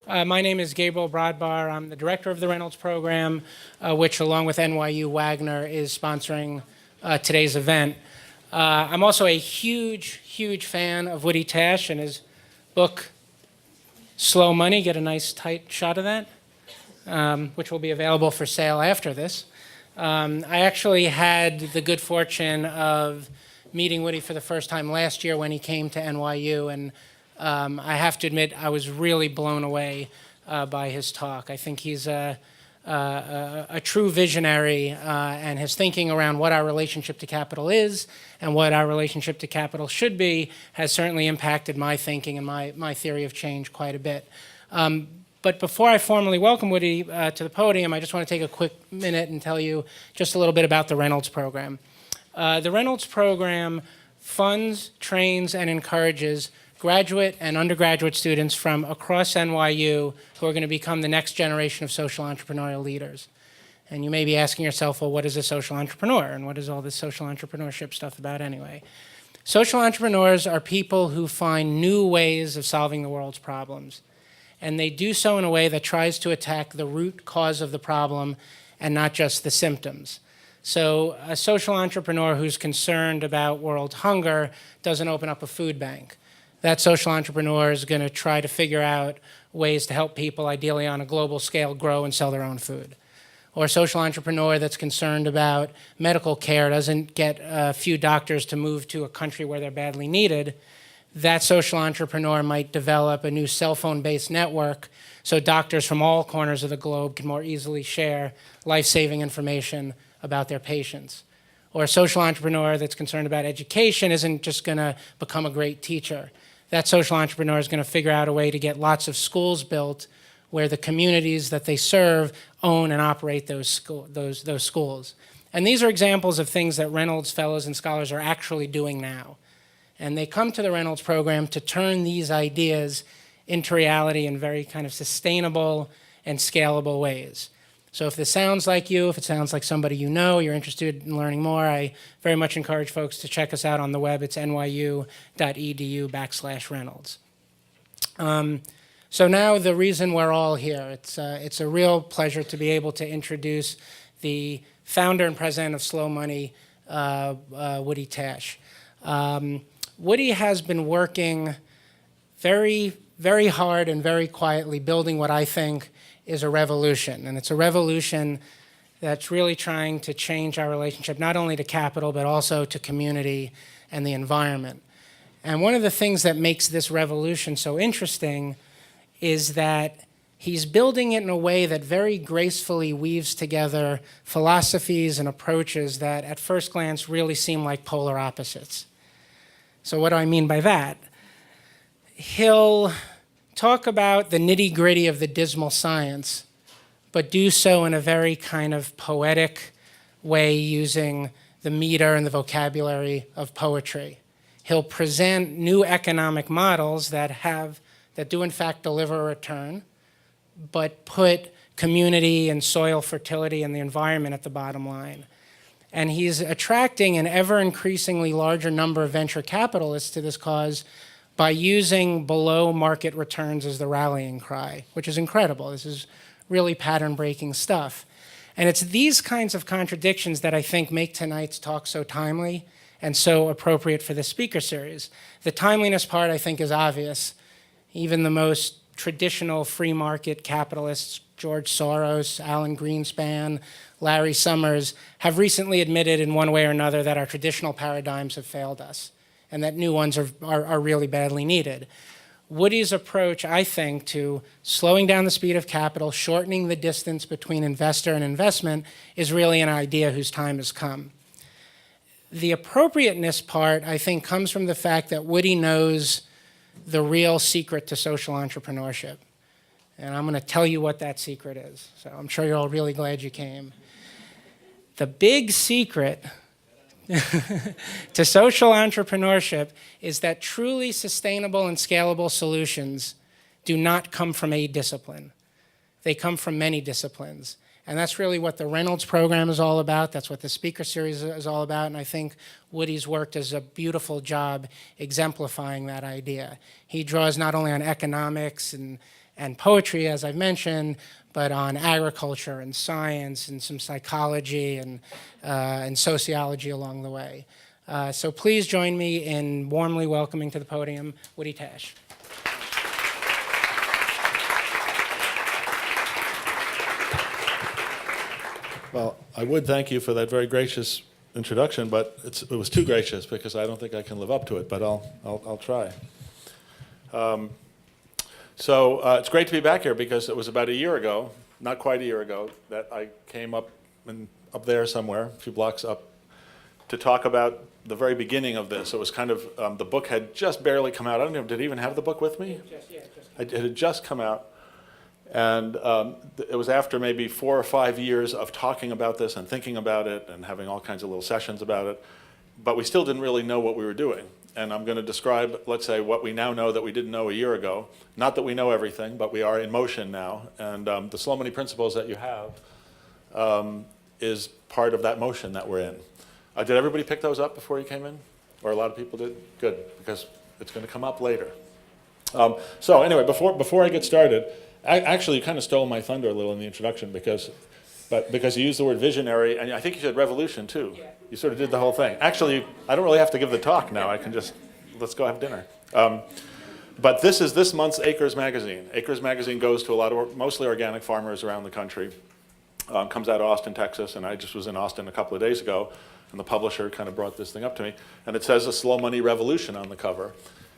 My name is Gabriel Brodbar. I'm the director of the Reynolds program, which along with NYU Wagner is sponsoring today's event. I'm also a huge fan of Woody Tasch and his book, Slow Money. Get a nice tight shot of that, which will be available for sale after this. I actually had the good fortune of meeting Woody for the first time last year when he came to NYU, and I have to admit I was really blown away by his talk. I think he's a true visionary, and his thinking around what our relationship to capital is and what our relationship to capital should be has certainly impacted my thinking and my theory of change quite a bit. But before I formally welcome Woody to the podium, I just want to take a quick minute and tell you just a little bit about the Reynolds program. The Reynolds program funds, trains, and encourages graduate and undergraduate students from across NYU who are going to become the next generation of social entrepreneurial leaders. And you may be asking yourself, well, what is a social entrepreneur? And what is all this social entrepreneurship stuff about anyway? Social entrepreneurs are people who find new ways of solving the world's problems. And they do so in a way that tries to attack the root cause of the problem and not just the symptoms. So a social entrepreneur who's concerned about world hunger doesn't open up a food bank. That social entrepreneur is going to try to figure out ways to help people, ideally on a global scale, grow and sell their own food. Or a social entrepreneur that's concerned about medical care doesn't get a few doctors to move to a country where they're badly needed. That social entrepreneur might develop a new cell phone-based network so doctors from all corners of the globe can more easily share life-saving information about their patients. Or a social entrepreneur that's concerned about education isn't just going to become a great teacher. That social entrepreneur is going to figure out a way to get lots of schools built where the communities that they serve own and operate those schools. And these are examples of things that Reynolds fellows and scholars are actually doing now. And they come to the Reynolds program to turn these ideas into reality in very kind of sustainable and scalable ways. So if this sounds like you, if it sounds like somebody you know, you're interested in learning more, I very much encourage folks to check us out on the web. It's nyu.edu/Reynolds. So now the reason we're all here, it's a real pleasure to be able to introduce the founder and president of Slow Money, Woody Tasch. Woody has been working very hard and very quietly building what I think is a revolution. And it's a revolution that's really trying to change our relationship not only to capital but also to community and the environment. And one of the things that makes this revolution so interesting is that he's building it in a way that very gracefully weaves together philosophies and approaches that at first glance really seem like polar opposites. So what do I mean by that? He'll talk about the nitty-gritty of the dismal science, but do so in a very kind of poetic way using the meter and the vocabulary of poetry. He'll present new economic models that do in fact deliver a return, but put community and soil fertility and the environment at the bottom line. And he's attracting an ever-increasingly larger number of venture capitalists to this cause by using below-market returns as the rallying cry, which is incredible. This is really pattern-breaking stuff. And it's these kinds of contradictions that I think make tonight's talk so timely and so appropriate for the speaker series. The timeliness part, I think, is obvious. Even the most traditional free market capitalists, George Soros, Alan Greenspan, Larry Summers, have recently admitted in one way or another that our traditional paradigms have failed us and that new ones are really badly needed. Woody's approach, I think, to slowing down the speed of capital, shortening the distance between investor and investment is really an idea whose time has come. The appropriateness part, I think, comes from the fact that Woody knows the real secret to social entrepreneurship. And I'm going to tell you what that secret is. So I'm sure you're all really glad you came. The big secret to social entrepreneurship is that truly sustainable and scalable solutions do not come from a discipline. They come from many disciplines. And that's really what the Reynolds program is all about. That's what the speaker series is all about. And I think Woody's work does a beautiful job exemplifying that idea. He draws not only on economics and poetry, as I've mentioned, but on agriculture and science and some psychology and sociology along the way. So please join me in warmly welcoming to the podium Woody Tasch. Well, I would thank you for that very gracious introduction, but it was too gracious because I don't think I can live up to it, but I'll try. So it's great to be back here because it was about a year ago, not quite a year ago, that I came up there somewhere, a few blocks up, to talk about the very beginning of this. It was kind of, the book had just barely come out. I don't know, did it even have the book with me? It had just come out. And it was after maybe 4 or 5 years of talking about this and thinking about it and having all kinds of little sessions about it. But we still didn't really know what we were doing. And I'm going to describe, let's say, what we now know that we didn't know a year ago. Not that we know everything, but we are in motion now. And the slow money principles that you have is part of that motion that we're in. Did everybody pick those up before you came in? Or a lot of people did? Good, because it's going to come up later. So anyway, before I get started, actually, you kind of stole my thunder a little in the introduction because you used the word visionary, and I think you said revolution too. Yeah. You sort of did the whole thing. Actually, I don't really have to give the talk now. I can just, let's go have dinner. But this is this month's Acres Magazine. Acres Magazine goes to a lot of mostly organic farmers around the country. Comes out of Austin, Texas, and I just was in Austin a couple of days ago, and the publisher kind of brought this thing up to me, and it says a slow money revolution on the cover.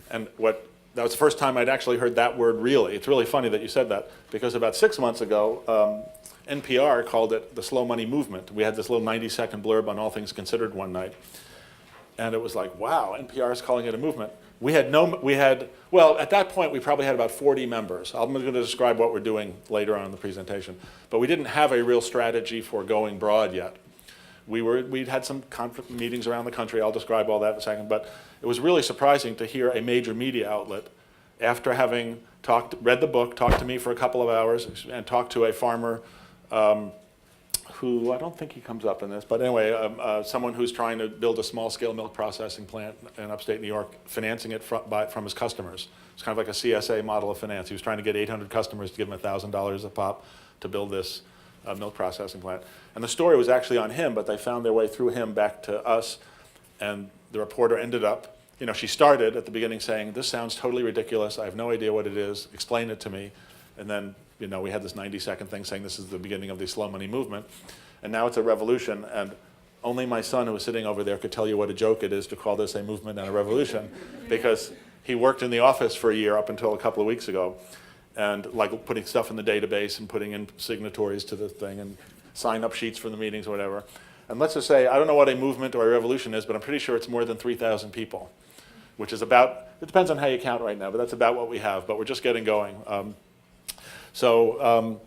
And that was the first time I'd actually heard that word really. It's really funny that you said that, because about 6 months ago, NPR called it the slow money movement. We had this little 90-second blurb on All Things Considered one night. And it was like, wow, NPR is calling it a movement. Well, at that point, we probably had about 40 members. I'm going to describe what we're doing later on in the presentation. But we didn't have a real strategy for going broad yet. We'd had some meetings around the country. I'll describe all that in a second. But it was really surprising to hear a major media outlet, after having read the book, talked to me for a couple of hours, and talked to a farmer who, I don't think he comes up in this, but anyway, someone who's trying to build a small-scale milk processing plant in upstate New York, financing it from his customers. It's kind of like a CSA model of finance. He was trying to get 800 customers to give him $1,000 a pop to build this milk processing plant. And the story was actually on him, but they found their way through him back to us, and the reporter ended up, she started at the beginning saying, this sounds totally ridiculous, I have no idea what it is, explain it to me. And then, we had this 90-second thing saying this is the beginning of the slow money movement. And now it's a revolution, and only my son, who was sitting over there, could tell you what a joke it is to call this a movement and a revolution, because he worked in the office for a year up until a couple of weeks ago, and like putting stuff in the database and putting in signatories to the thing and sign-up sheets for the meetings or whatever. And let's just say, I don't know what a movement or a revolution is, but I'm pretty sure it's more than 3,000 people, which is about, it depends on how you count right now, but that's about what we have, but we're just getting going. So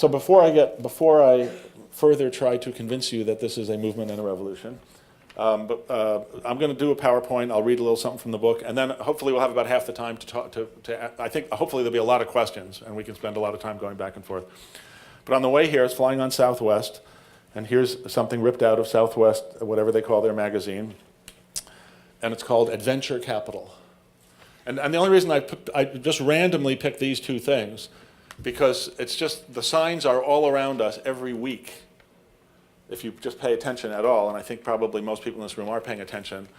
before I further try to convince you that this is a movement and a revolution, I'm going to do a PowerPoint. I'll read a little something from the book, and then hopefully we'll have about half the time to talk. I think hopefully there'll be a lot of questions, and we can spend a lot of time going back and forth. But on the way here, it's flying on Southwest, and here's something ripped out of Southwest, whatever they call their magazine, and it's called Adventure Capital. And the only reason I just randomly picked these two things, because it's just, the signs are all around us every week, if you just pay attention at all, and I think probably most people in this room are paying attention,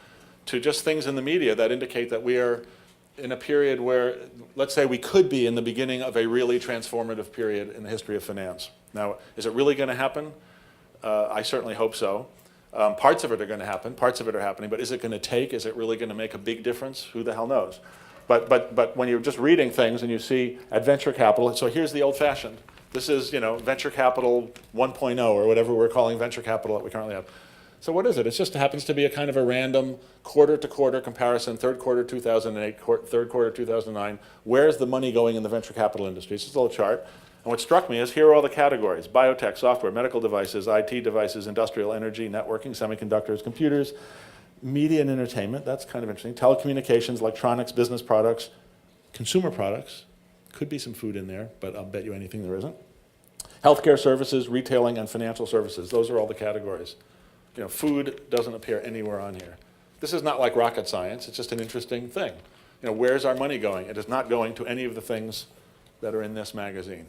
to just things in the media that indicate that we are in a period where, let's say we could be in the beginning of a really transformative period in the history of finance. Now, is it really going to happen? I certainly hope so. Parts of it are going to happen, parts of it are happening, but is it going to take, is it really going to make a big difference? Who the hell knows? But when you're just reading things and you see adventure capital, so here's the old-fashioned. This is, venture capital 1.0 or whatever we're calling venture capital that we currently have. So what is it? It just happens to be a kind of a random quarter-to-quarter comparison, third quarter 2008, third quarter 2009. Where's the money going in the venture capital industry? It's just a little chart. And what struck me is here are all the categories: biotech, software, medical devices, IT devices, industrial, energy, networking, semiconductors, computers, media and entertainment. That's kind of interesting. Telecommunications, electronics, business products, consumer products. Could be some food in there, but I'll bet you anything there isn't. Healthcare services, retailing, and financial services. Those are all the categories. Food doesn't appear anywhere on here. This is not like rocket science. It's just an interesting thing. Where's our money going? It is not going to any of the things that are in this magazine.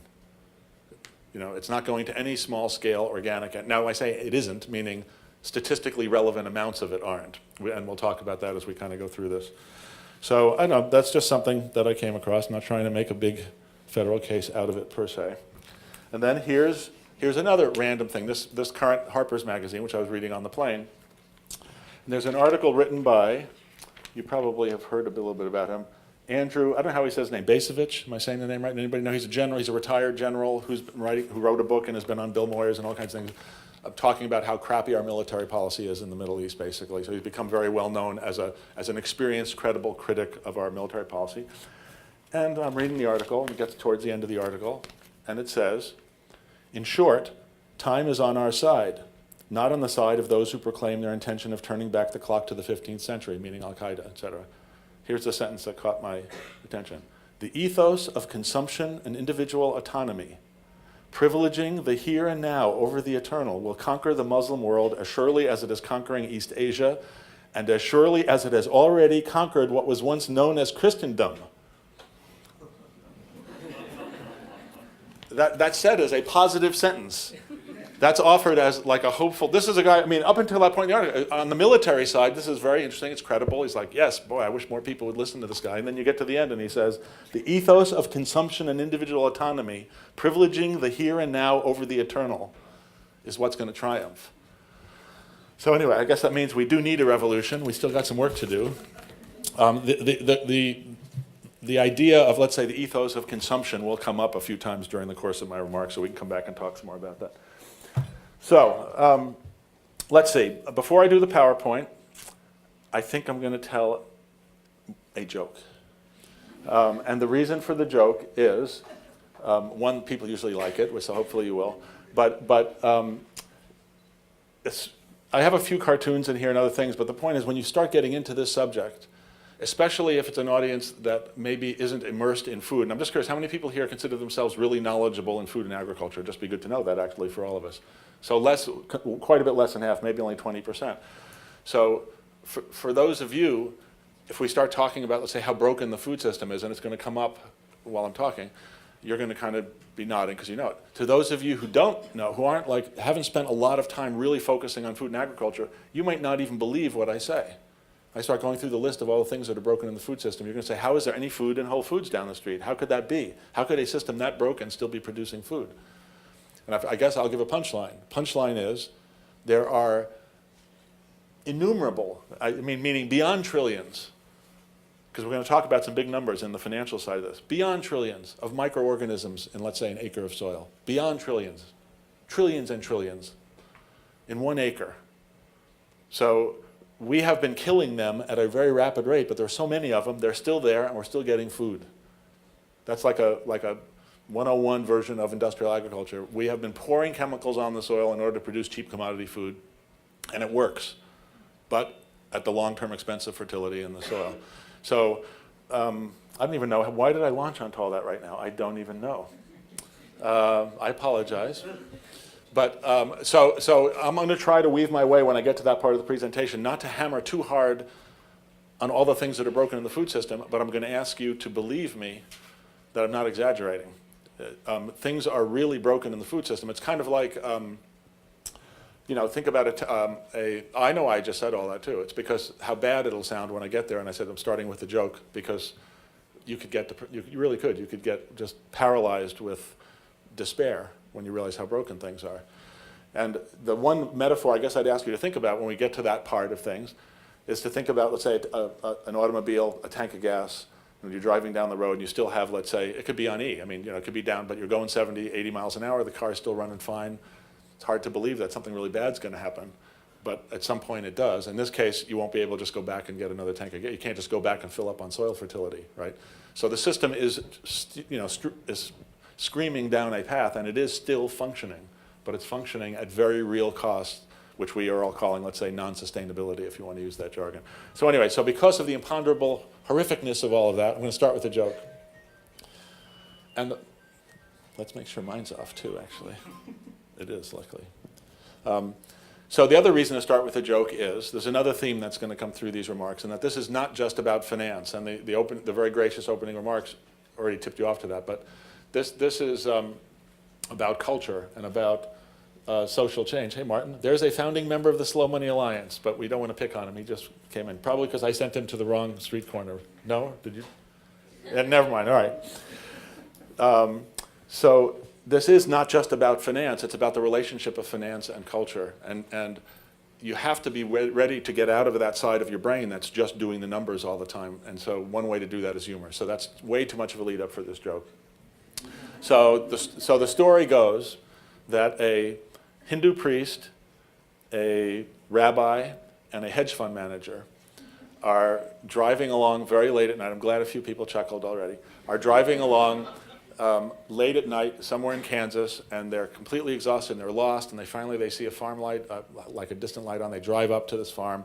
It's not going to any small-scale organic. Now, I say it isn't, meaning statistically relevant amounts of it aren't. And we'll talk about that as we kind of go through this. So I know that's just something that I came across. I'm not trying to make a big federal case out of it per se. And then here's another random thing. This current Harper's Magazine, which I was reading on the plane. And there's an article written by, you probably have heard a little bit about him, Andrew, I don't know how he says his name, Basovich, am I saying the name right? Anybody know? He's a general, he's a retired general who wrote a book and has been on Bill Moyers and all kinds of things, talking about how crappy our military policy is in the Middle East, basically. So he's become very well known as an experienced, credible critic of our military policy. And I'm reading the article, and it gets towards the end of the article, and it says, in short, time is on our side, not on the side of those who proclaim their intention of turning back the clock to the 15th century, meaning Al-Qaeda, etc. Here's the sentence that caught my attention. The ethos of consumption and individual autonomy, privileging the here and now over the eternal, will conquer the Muslim world as surely as it is conquering East Asia, and as surely as it has already conquered what was once known as Christendom. That said is a positive sentence. That's offered as like a hopeful, this is a guy, up until that point in the article, on the military side, this is very interesting, it's credible. He's like, yes, boy, I wish more people would listen to this guy. And then you get to the end and he says, the ethos of consumption and individual autonomy, privileging the here and now over the eternal, is what's going to triumph. So anyway, I guess that means we do need a revolution. We still got some work to do. The idea of, let's say, the ethos of consumption will come up a few times during the course of my remarks, so we can come back and talk some more about that. So, let's see. Before I do the PowerPoint, I think I'm going to tell a joke. And the reason for the joke is, one, people usually like it, so hopefully you will. But I have a few cartoons in here and other things, but the point is when you start getting into this subject, especially if it's an audience that maybe isn't immersed in food, and I'm just curious, how many people here consider themselves really knowledgeable in food and agriculture? It'd just be good to know that, actually, for all of us. So quite a bit less than half, maybe only 20%. So for those of you, if we start talking about, let's say, how broken the food system is, and it's going to come up while I'm talking, you're going to kind of be nodding because you know it. To those of you who don't know, who haven't spent a lot of time really focusing on food and agriculture, you might not even believe what I say. I start going through the list of all the things that are broken in the food system. You're going to say, how is there any food in Whole Foods down the street? How could that be? How could a system that broken still be producing food? And I guess I'll give a punchline. Punchline is, there are innumerable, meaning beyond trillions, because we're going to talk about some big numbers in the financial side of this, beyond trillions of microorganisms in, let's say, an acre of soil. Beyond trillions. Trillions and trillions in 1 acre. So we have been killing them at a very rapid rate, but there are so many of them, they're still there, and we're still getting food. That's like a 101 version of industrial agriculture. We have been pouring chemicals on the soil in order to produce cheap commodity food, and it works, but at the long-term expense of fertility in the soil. So I don't even know, why did I launch onto all that right now? I don't even know. I apologize. But so I'm going to try to weave my way when I get to that part of the presentation, not to hammer too hard on all the things that are broken in the food system, but I'm going to ask you to believe me that I'm not exaggerating. Things are really broken in the food system. It's kind of like, think about it. I know I just said all that too. It's because how bad it'll sound when I get there, and I said I'm starting with the joke, because you really could. You could get just paralyzed with despair when you realize how broken things are. And the one metaphor I guess I'd ask you to think about when we get to that part of things is to think about, let's say, an automobile, a tank of gas, and you're driving down the road and you still have, let's say, it could be on E. It could be down, but you're going 70, 80 miles an hour, the car's still running fine. It's hard to believe that something really bad's going to happen, but at some point it does. In this case, you won't be able to just go back and get another tank of gas. You can't just go back and fill up on soil fertility, right? So the system is, is screaming down a path, and it is still functioning, but it's functioning at very real cost, which we are all calling, let's say, non-sustainability, if you want to use that jargon. So anyway, so because of the imponderable horrificness of all of that, I'm going to start with a joke. And Let's make sure mine's off too, actually. It is, luckily. So the other reason to start with a joke is, there's another theme that's going to come through these remarks, and that this is not just about finance, and the very gracious opening remarks already tipped you off to that, but this is about culture and about social change. Hey, Martin, there's a founding member of the Slow Money Alliance, but we don't want to pick on him. He just came in, probably because I sent him to the wrong street corner. No? Did you? Yeah, never mind, all right. So this is not just about finance, it's about the relationship of finance and culture. And you have to be ready to get out of that side of your brain that's just doing the numbers all the time. And so one way to do that is humor. So that's way too much of a lead up for this joke. So the story goes that a Hindu priest, a rabbi, and a hedge fund manager are driving along very late at night. I'm glad a few people chuckled already. Are driving along late at night somewhere in Kansas, and they're completely exhausted and they're lost, and they see a farm light, like a distant light on. They drive up to this farm,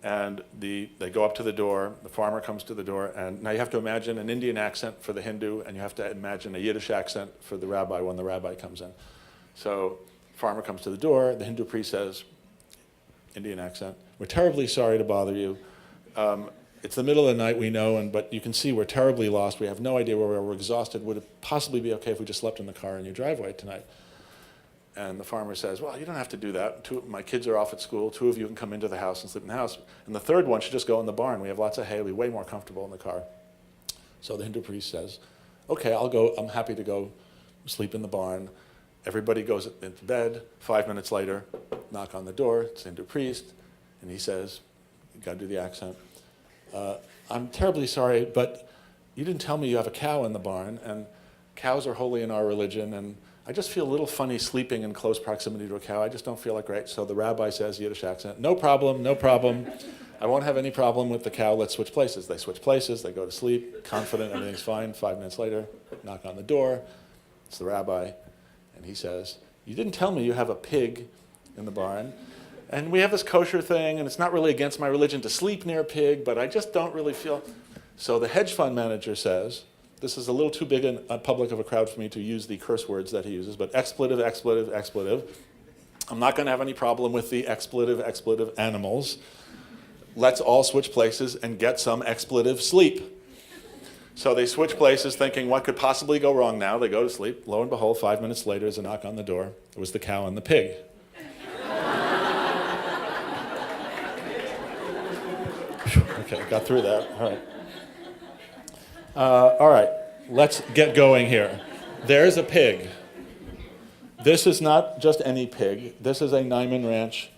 and they go up to the door. The farmer comes to the door, and now you have to imagine an Indian accent for the Hindu, and you have to imagine a Yiddish accent for the rabbi when the rabbi comes in. So the farmer comes to the door. The Hindu priest says, Indian accent, "We're terribly sorry to bother you. It's the middle of the night, we know, but you can see we're terribly lost. We have no idea where we are. We're exhausted. Would it possibly be okay if we just slept in the car in your driveway tonight?" And the farmer says, "Well, you don't have to do that. My kids are off at school. 2 of you can come into the house and sleep in the house. And the third one should just go in the barn. We have lots of hay. It'll be way more comfortable in the car." So the Hindu priest says, "Okay, I'll go. I'm happy to go sleep in the barn." Everybody goes into bed. 5 minutes later, knock on the door. It's the Hindu priest. And he says, you got to do the accent, "I'm terribly sorry, but you didn't tell me you have a cow in the barn, and cows are holy in our religion, and I just feel a little funny sleeping in close proximity to a cow. I just don't feel like right." So the rabbi says, Yiddish accent, "No problem, no problem. I won't have any problem with the cow. Let's switch places." They switch places. They go to sleep, confident everything's fine. 5 minutes later, knock on the door. It's the rabbi, and he says, "You didn't tell me you have a pig in the barn. And we have this kosher thing, and it's not really against my religion to sleep near a pig, but I just don't really feel..." So the hedge fund manager says, this is a little too big a public of a crowd for me to use the curse words that he uses, but expletive, expletive, expletive. I'm not going to have any problem with the expletive, expletive animals. Let's all switch places and get some expletive sleep. So they switch places thinking, what could possibly go wrong now? They go to sleep. Lo and behold, 5 minutes later, there's a knock on the door. It was the cow and the pig. Okay, got through that. All right. All right, let's get going here. There's a pig. This is not just any pig. This is a Nyman Ranch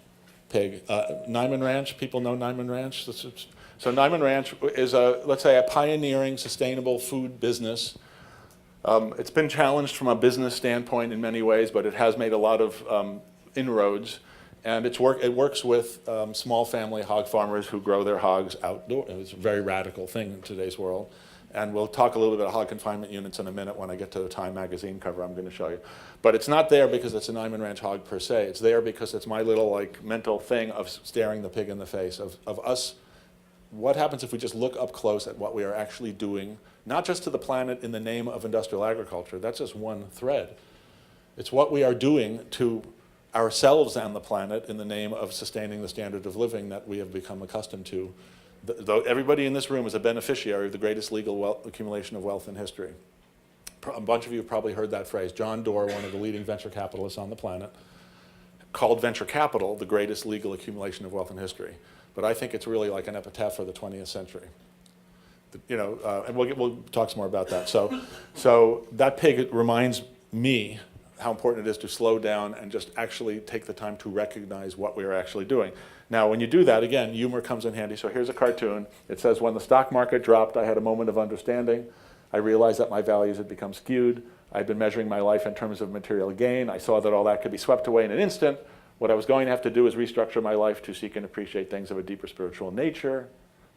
pig. Nyman Ranch, people know Nyman Ranch? So Nyman Ranch is, let's say, a pioneering, sustainable food business. It's been challenged from a business standpoint in many ways, but it has made a lot of inroads. And it works with small family hog farmers who grow their hogs outdoors. It's a very radical thing in today's world. And we'll talk a little bit about hog confinement units in a minute when I get to the Time magazine cover I'm going to show you. But it's not there because it's a Nyman Ranch hog per se. It's there because it's my little mental thing of staring the pig in the face, of us. What happens if we just look up close at what we are actually doing, not just to the planet in the name of industrial agriculture. That's just one thread. It's what we are doing to ourselves and the planet in the name of sustaining the standard of living that we have become accustomed to. Though everybody in this room is a beneficiary of the greatest legal accumulation of wealth in history. A bunch of you have probably heard that phrase. John Doerr, one of the leading venture capitalists on the planet, called venture capital the greatest legal accumulation of wealth in history. But I think it's really like an epitaph for the 20th century. And we'll talk some more about that. So that pig reminds me how important it is to slow down and just actually take the time to recognize what we are actually doing. Now, when you do that, again, humor comes in handy. So here's a cartoon. It says, "When the stock market dropped, I had a moment of understanding. I realized that my values had become skewed. I'd been measuring my life in terms of material gain. I saw that all that could be swept away in an instant. What I was going to have to do is restructure my life to seek and appreciate things of a deeper spiritual nature."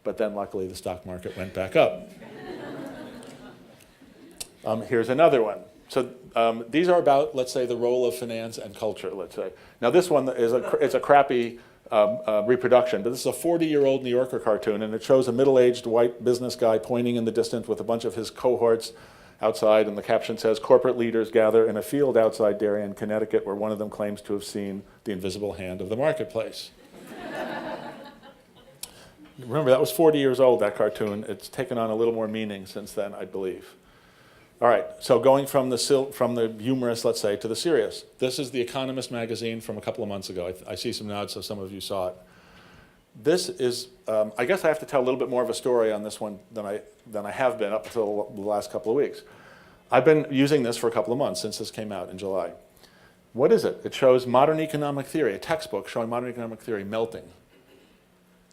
But then, luckily, the stock market went back up. Here's another one. So these are about, let's say, the role of finance and culture, let's say. Now, this one is it's a crappy reproduction, but this is a 40-year-old New Yorker cartoon, and it shows a middle-aged white business guy pointing in the distance with a bunch of his cohorts, outside, and the caption says, "Corporate leaders gather in a field outside Darien, Connecticut, where one of them claims to have seen the invisible hand of the marketplace." Remember, that was 40 years old, that cartoon. It's taken on a little more meaning since then, I believe. All right, so going from the humorous, let's say, to the serious. This is The Economist magazine from a couple of months ago. I see some nods, so some of you saw it. This is, I guess I have to tell a little bit more of a story on this one than I have been up until the last couple of weeks. I've been using this for a couple of months since this came out in July. What is it? It shows modern economic theory, a textbook showing modern economic theory melting.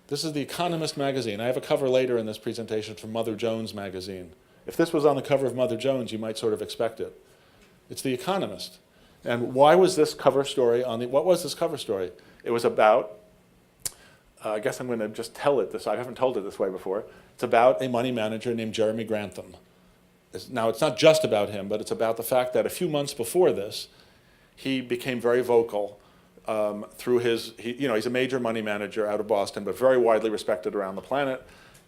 This is The Economist magazine. I have a cover later in this presentation from Mother Jones magazine. If this was on the cover of Mother Jones, you might sort of expect it. It's The Economist. And why was this cover story what was this cover story? It was about, I guess I'm going to just tell it this, I haven't told it this way before. It's about a money manager named Jeremy Grantham. Now, it's not just about him, but it's about the fact that a few months before this, he became very vocal through he's a major money manager out of Boston, but very widely respected around the planet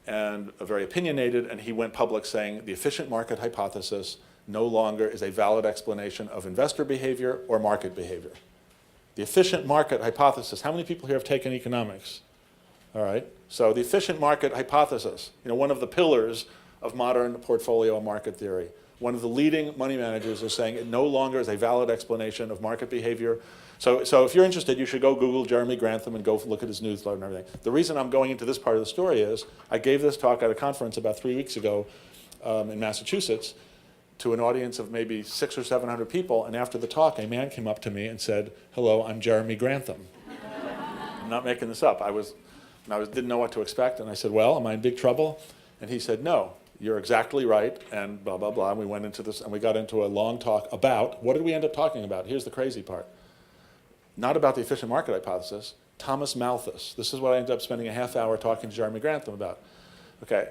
and very opinionated, and he went public saying the efficient market hypothesis no longer is a valid explanation of investor behavior or market behavior. The efficient market hypothesis, how many people here have taken economics? All right, so the efficient market hypothesis, one of the pillars of modern portfolio and market theory. One of the leading money managers is saying it no longer is a valid explanation of market behavior. So if you're interested, you should go Google Jeremy Grantham and go look at his newsletter and everything. The reason I'm going into this part of the story is I gave this talk at a conference about 3 weeks ago in Massachusetts to an audience of maybe 600 or 700 people, and after the talk, a man came up to me and said, "Hello, I'm Jeremy Grantham." I'm not making this up. I didn't know what to expect, and I said, "Well, am I in big trouble?" And he said, "No, you're exactly right," and blah, blah, blah. And we went into this, and we got into a long talk about, what did we end up talking about? Here's the crazy part. Not about the efficient market hypothesis, Thomas Malthus. This is what I ended up spending a half hour talking to Jeremy Grantham about. Okay,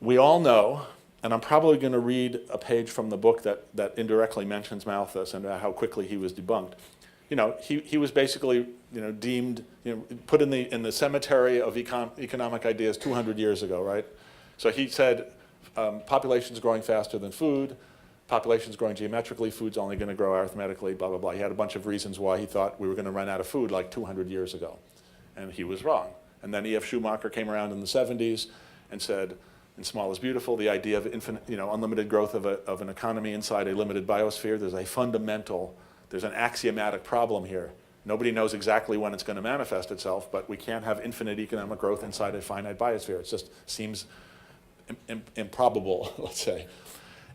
we all know, and I'm probably going to read a page from the book that indirectly mentions Malthus and how quickly he was debunked. He was basically deemed, put in the cemetery of economic ideas 200 years ago, right? So he said, population's growing faster than food, population's growing geometrically, food's only going to grow arithmetically, blah, blah, blah. He had a bunch of reasons why he thought we were going to run out of food like 200 years ago. And he was wrong. And then E.F. Schumacher came around in the 70s and said, "In small is beautiful," the idea of infinite, unlimited growth of an economy inside a limited biosphere. There's an axiomatic problem here. Nobody knows exactly when it's going to manifest itself, but we can't have infinite economic growth inside a finite biosphere. It just seems improbable, let's say.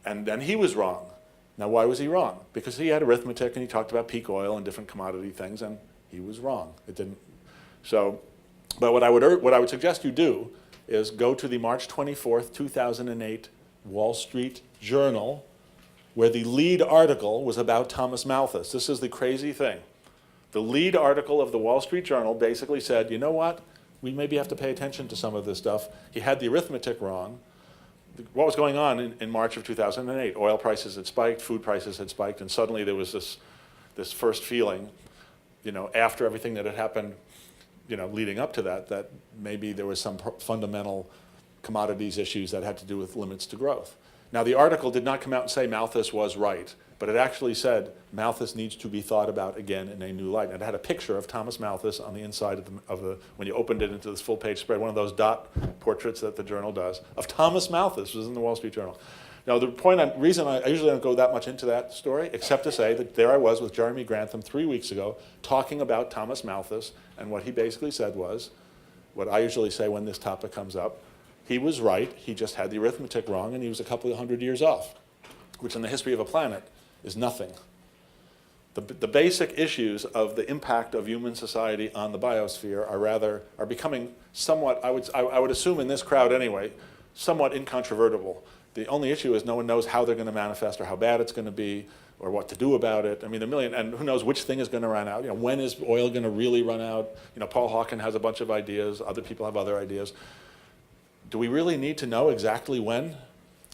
And then he was wrong. Now, why was he wrong? Because he had arithmetic and he talked about peak oil and different commodity things, and he was wrong. It didn't. So, but what I would suggest you do is go to the March 24th, 2008 Wall Street Journal, where the lead article was about Thomas Malthus. This is the crazy thing. The lead article of the Wall Street Journal basically said, you know what? We maybe have to pay attention to some of this stuff. He had the arithmetic wrong. What was going on in March of 2008? Oil prices had spiked, food prices had spiked, and suddenly there was this first feeling, after everything that had happened, leading up to that maybe there was some fundamental commodities issues that had to do with limits to growth. Now, the article did not come out and say Malthus was right, but it actually said Malthus needs to be thought about again in a new light. And it had a picture of Thomas Malthus on the inside of the when you opened it into this full-page spread, one of those dot portraits that the journal does, of Thomas Malthus. Was in the Wall Street Journal. Now, reason I usually don't go that much into that story, except to say that there I was with Jeremy Grantham 3 weeks ago talking about Thomas Malthus, and what he basically said was, what I usually say when this topic comes up, he was right, he just had the arithmetic wrong, and he was a couple of hundred years off, which in the history of a planet is nothing. The basic issues of the impact of human society on the biosphere are becoming somewhat, I would assume in this crowd anyway, somewhat incontrovertible. The only issue is no one knows how they're going to manifest or how bad it's going to be or what to do about it. I mean, and who knows which thing is going to run out. When is oil going to really run out? Paul Hawken has a bunch of ideas. Other people have other ideas. Do we really need to know exactly when?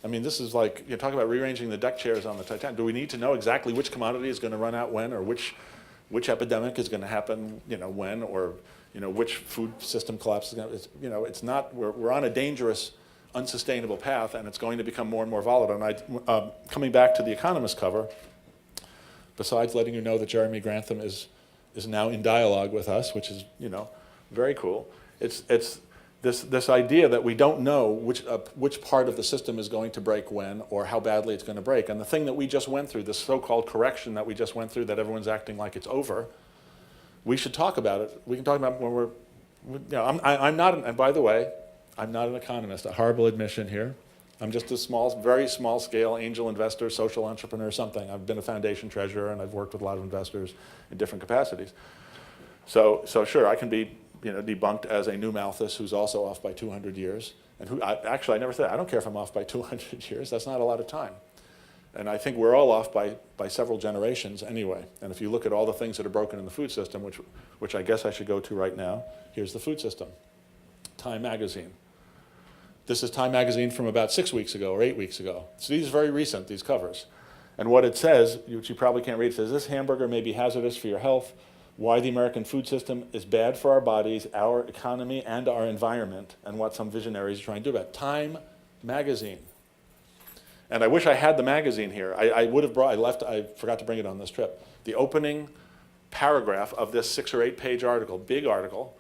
I mean, this is like, you're talking about rearranging the deck chairs on the Titanic. Do we need to know exactly which commodity is going to run out when, or which epidemic is going to happen, when, or which food system collapse is going to? It's not. We're on a dangerous, unsustainable path, and it's going to become more and more volatile. And coming back to the Economist cover, besides letting you know that Jeremy Grantham is now in dialogue with us, which is, very cool. It's this idea that we don't know which part of the system is going to break when or how badly it's going to break. And the thing that we just went through, this so-called correction that we just went through, that everyone's acting like it's over, we should talk about it. We can talk about it when we're, I'm not, and by the way, I'm not an economist, a horrible admission here. I'm just a very small scale angel investor, social entrepreneur, something. I've been a foundation treasurer and I've worked with a lot of investors in different capacities. So sure, I can be debunked as a new Malthus who's also off by 200 years. And actually, I never said, I don't care if I'm off by 200 years. That's not a lot of time. And I think we're all off by several generations anyway. And if you look at all the things that are broken in the food system, which I guess I should go to right now, here's the food system. Time magazine. This is Time magazine from about 6 weeks ago or 8 weeks ago. So these are very recent, these covers. And what it says, which you probably can't read, it says, this hamburger may be hazardous for your health, why the American food system is bad for our bodies, our economy, and our environment, and what some visionaries are trying to do about it. Time magazine. And I wish I had the magazine here. I would have brought, I forgot to bring it on this trip. The opening paragraph of this 6 or 8 page article, big article,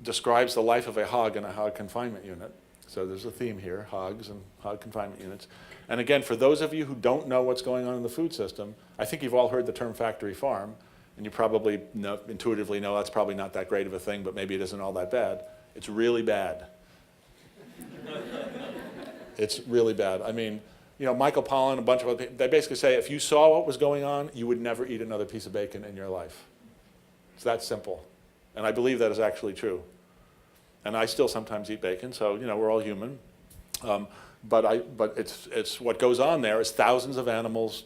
describes the life of a hog in a hog confinement unit. So there's a theme here, hogs and hog confinement units. And again, for those of you who don't know what's going on in the food system, I think you've all heard the term factory farm, and you probably intuitively know that's probably not that great of a thing, but maybe it isn't all that bad. It's really bad. It's really bad. I mean, Michael Pollan, a bunch of other people, they basically say if you saw what was going on, you would never eat another piece of bacon in your life. It's that simple. And I believe that is actually true. And I still sometimes eat bacon, so we're all human. But it's what goes on there is thousands of animals.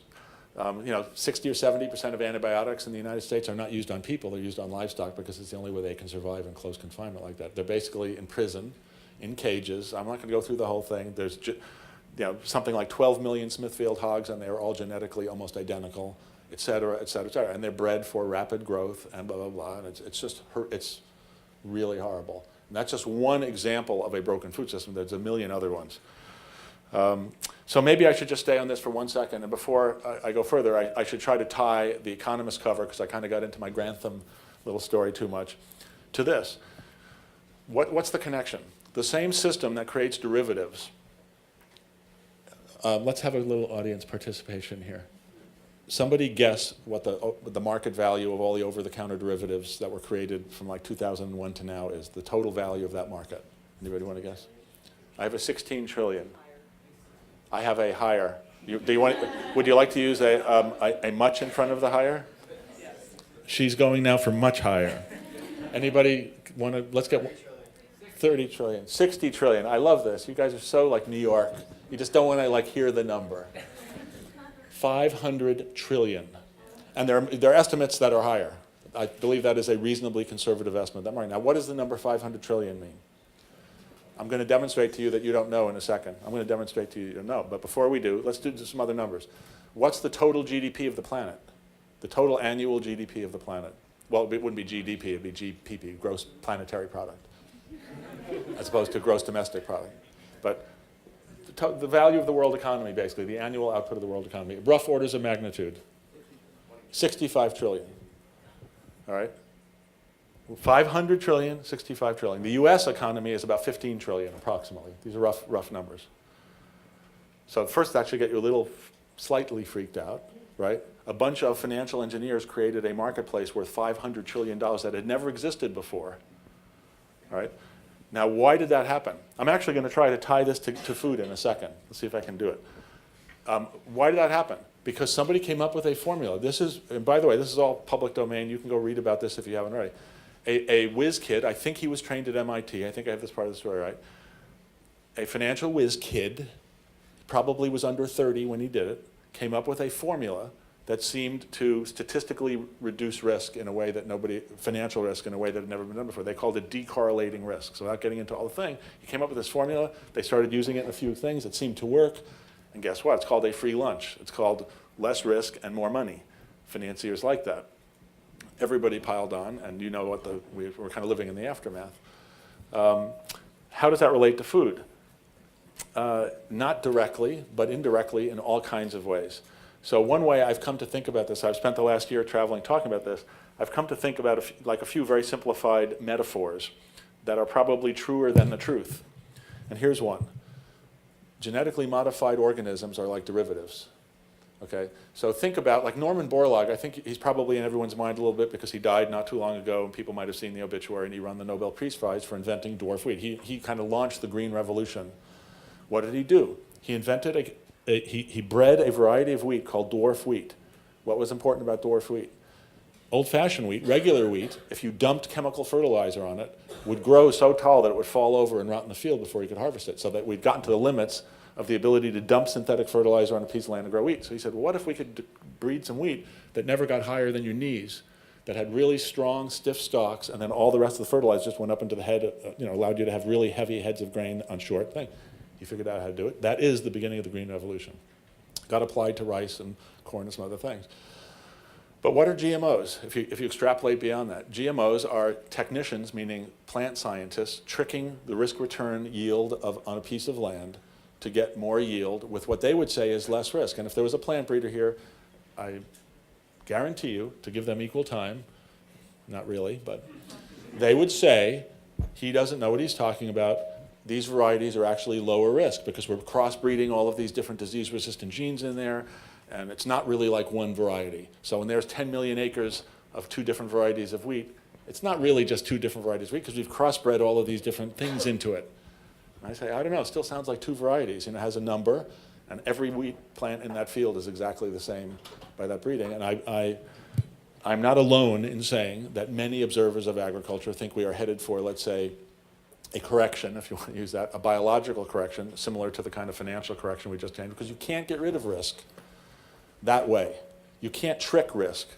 60 or 70% of antibiotics in the United States are not used on people; they're used on livestock because it's the only way they can survive in close confinement like that. They're basically in prison, in cages. I'm not going to go through the whole thing. There's something like 12 million Smithfield hogs, and they are all genetically almost identical, et cetera, et cetera, et cetera. And they're bred for rapid growth and blah blah blah. And it's really horrible. And that's just one example of a broken food system. There's a million other ones. So maybe I should just stay on this for 1 second. And before I go further, I should try to tie the Economist cover, because I kind of got into my Grantham little story too much, to this. What's the connection? The same system that creates derivatives. Let's have a little audience participation here. Somebody guess what the market value of all the over-the-counter derivatives that were created from like 2001 to now is, the total value of that market. Anybody want to guess? I have a 16 trillion. I have a higher. Would you like to use a much in front of the higher? She's going now for much higher. Anybody want to, let's get 30 trillion, 60 trillion. I love this. You guys are so like New York. You just don't want to hear the number. 500 trillion. And there are estimates that are higher. I believe that is a reasonably conservative estimate. Right now, what does the number 500 trillion mean? I'm going to demonstrate to you that you don't know in a second. I'm going to demonstrate to you don't know. But before we do, let's do some other numbers. What's the total GDP of the planet? The total annual GDP of the planet? Well, it wouldn't be GDP, it would be GPP, gross planetary product, as opposed to gross domestic product. But the value of the world economy, basically, the annual output of the world economy, rough orders of magnitude, 65 trillion. All right? 500 trillion, 65 trillion. The US economy is about 15 trillion approximately. These are rough numbers. So first that should get you a little slightly freaked out, right? A bunch of financial engineers created a marketplace worth $500 trillion that had never existed before. All right? Now, why did that happen? I'm actually going to try to tie this to food in a second. Let's see if I can do it. Why did that happen? Because somebody came up with a formula. This is, and by the way, this is all public domain. You can go read about this if you haven't already. A whiz kid, I think he was trained at MIT. I think I have this part of the story right. A financial whiz kid, probably was under 30 when he did it, came up with a formula that seemed to statistically reduce risk in a way that financial risk in a way that had never been done before. They called it decorrelating risk. So without getting into all the thing, he came up with this formula. They started using it in a few things. It seemed to work. And guess what? It's called a free lunch. It's called less risk and more money. Financiers like that. Everybody piled on, and you know what we're kind of living in the aftermath. How does that relate to food? Not directly, but indirectly in all kinds of ways. So one way I've come to think about this, I've spent the last year traveling talking about this, I've come to think about a few very simplified metaphors that are probably truer than the truth. And here's one. Genetically modified organisms are like derivatives. Okay, so think about, like Norman Borlaug, I think he's probably in everyone's mind a little bit because he died not too long ago and people might have seen the obituary, and he won the Nobel Peace Prize for inventing dwarf wheat. He kind of launched the Green Revolution. What did he do? He invented he bred a variety of wheat called dwarf wheat. What was important about dwarf wheat? Old-fashioned wheat, regular wheat, if you dumped chemical fertilizer on it, would grow so tall that it would fall over and rot in the field before you could harvest it, so that we'd gotten to the limits of the ability to dump synthetic fertilizer on a piece of land and grow wheat. So he said, well, what if we could breed some wheat that never got higher than your knees, that had really strong, stiff stalks, and then all the rest of the fertilizer just went up into the head, allowed you to have really heavy heads of grain on short thing. He figured out how to do it. That is the beginning of the Green Revolution. Got applied to rice and corn and some other things. But what are GMOs? If you extrapolate beyond that, GMOs are technicians, meaning plant scientists, tricking the risk-return yield on a piece of land to get more yield with what they would say is less risk. And if there was a plant breeder here, I guarantee you, to give them equal time, not really, but they would say, he doesn't know what he's talking about. These varieties are actually lower risk because we're crossbreeding all of these different disease-resistant genes in there, and it's not really like one variety. So when there's 10 million acres of 2 different varieties of wheat, it's not really just 2 different varieties of wheat because we've crossbred all of these different things into it. And I say, I don't know, it still sounds like 2 varieties. It has a number, and every wheat plant in that field is exactly the same by that breeding. And I'm not alone in saying that many observers of agriculture think we are headed for, let's say, a correction, if you want to use that, a biological correction, similar to the kind of financial correction we just had, because you can't get rid of risk that way. You can't trick risk.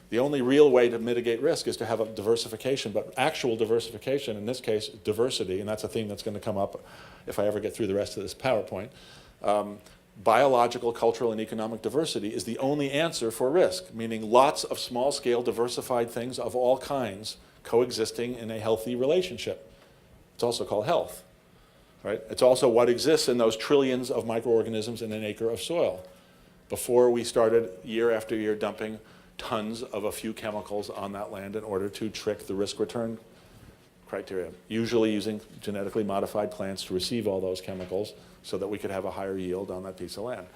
The only real way to mitigate risk is to have a diversification, but actual diversification, in this case, diversity, and that's a theme that's going to come up if I ever get through the rest of this PowerPoint. Biological, cultural, and economic diversity is the only answer for risk, meaning lots of small-scale diversified things of all kinds coexisting in a healthy relationship. It's also called health, right? It's also what exists in those trillions of microorganisms in an acre of soil. Before we started year after year dumping tons of a few chemicals on that land in order to trick the risk-return criteria, usually using genetically modified plants to receive all those chemicals so that we could have a higher yield on that piece of land.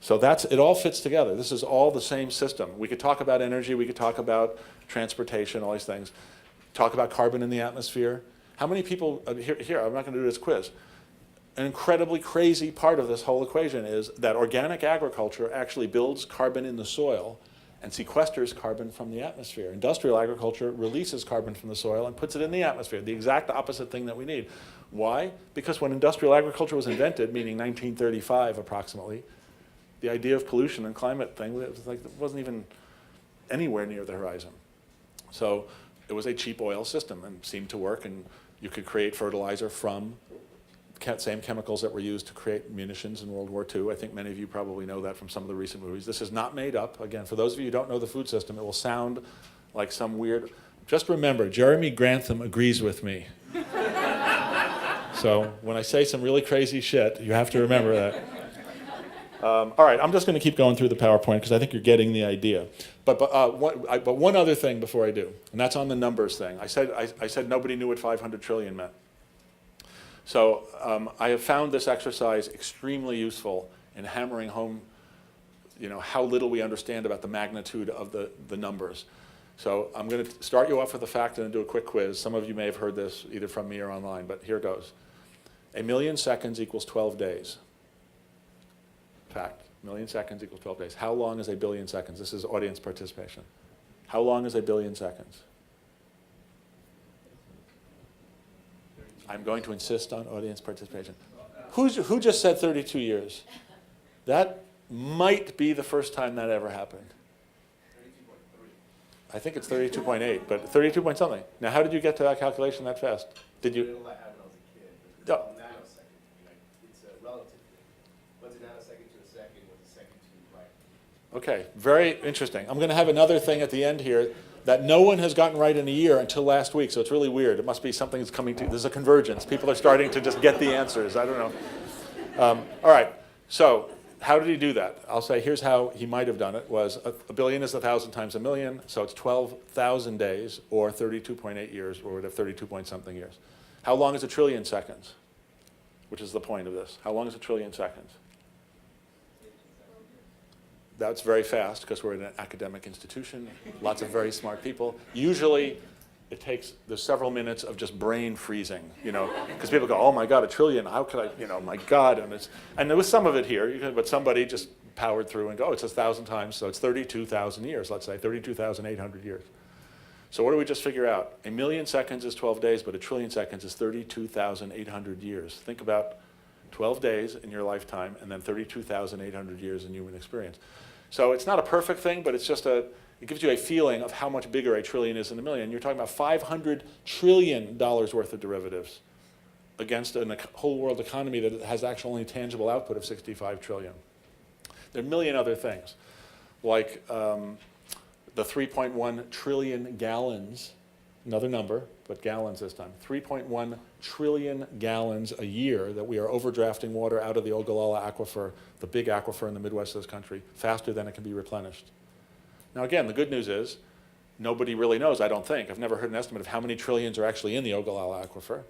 So it all fits together. This is all the same system. We could talk about energy, we could talk about transportation, all these things. Talk about carbon in the atmosphere. How many people, here, I'm not going to do this quiz. An incredibly crazy part of this whole equation is that organic agriculture actually builds carbon in the soil and sequesters carbon from the atmosphere. Industrial agriculture releases carbon from the soil and puts it in the atmosphere, the exact opposite thing that we need. Why? Because when industrial agriculture was invented, meaning 1935 approximately, the idea of pollution and climate thing it wasn't even anywhere near the horizon. So it was a cheap oil system and seemed to work, and you could create fertilizer from same chemicals that were used to create munitions in World War II. I think many of you probably know that from some of the recent movies. This is not made up. Again, for those of you who don't know the food system, it will sound like some weird... Just remember, Jeremy Grantham agrees with me. So when I say some really crazy shit, you have to remember that. All right, I'm just going to keep going through the PowerPoint because I think you're getting the idea. But one other thing before I do, and that's on the numbers thing. I said nobody knew what 500 trillion meant. So I have found this exercise extremely useful in hammering home, how little we understand about the magnitude of the numbers. So I'm going to start you off with a fact and then do a quick quiz. Some of you may have heard this either from me or online, but here goes. 1 million seconds equals 12 days. Fact. 1 million seconds equals 12 days. How long is 1 billion seconds? This is audience participation. How long is 1 billion seconds? I'm going to insist on audience participation. Who just said 32 years? That might be the first time that ever happened. 32.3. I think it's 32.8, but 32 point something. Now, how did you get to that calculation that fast? Did you? When I was a kid. It's nanosecond. It's a relative thing. What's a nanosecond to a second? What's a second to right? Okay, very interesting. I'm going to have another thing at the end here that no one has gotten right in a year until last week, so it's really weird. It must be something that's coming to, there's a convergence. People are starting to just get the answers. I don't know. All right, so how did he do that? I'll say here's how he might have done it. Was a billion is 1,000 times a million, so it's 12,000 days, or 32.8 years, or whatever, 32 point something years. How long is a trillion seconds? Which is the point of this. How long is a trillion seconds? That's very fast because we're in an academic institution, lots of very smart people. Usually there's several minutes of just brain freezing, because people go, oh my God, a trillion, how could I, my God. And there was some of it here, but somebody just powered through and go, oh, it's 1,000 times, so it's 32,000 years, let's say, 32,800 years. So what do we just figure out? A million seconds is 12 days, but a trillion seconds is 32,800 years. Think about 12 days in your lifetime and then 32,800 years in human experience. So it's not a perfect thing, but it's just it gives you a feeling of how much bigger a trillion is than a million. You're talking about $500 trillion worth of derivatives against a whole world economy that has actually only tangible output of 65 trillion. There are a million other things, like the 3.1 trillion gallons, another number, but gallons this time, 3.1 trillion gallons a year that we are overdrafting water out of the Ogallala aquifer, the big aquifer in the Midwest of this country, faster than it can be replenished. Now again, the good news is nobody really knows, I don't think. I've never heard an estimate of how many trillions are actually in the Ogallala aquifer.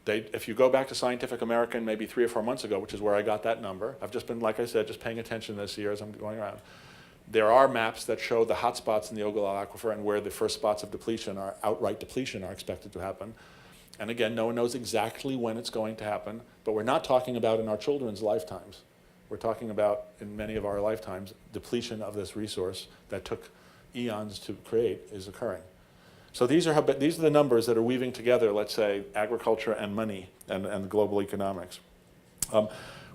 If you go back to Scientific American maybe 3 or 4 months ago, which is where I got that number, I've just been, like I said, just paying attention this year as I'm going around. There are maps that show the hot spots in the Ogallala aquifer and where the first spots of depletion, or outright depletion, are expected to happen. And again, no one knows exactly when it's going to happen, but we're not talking about in our children's lifetimes. We're talking about, in many of our lifetimes, depletion of this resource that took eons to create is occurring. So these are the numbers that are weaving together, let's say, agriculture and money and global economics.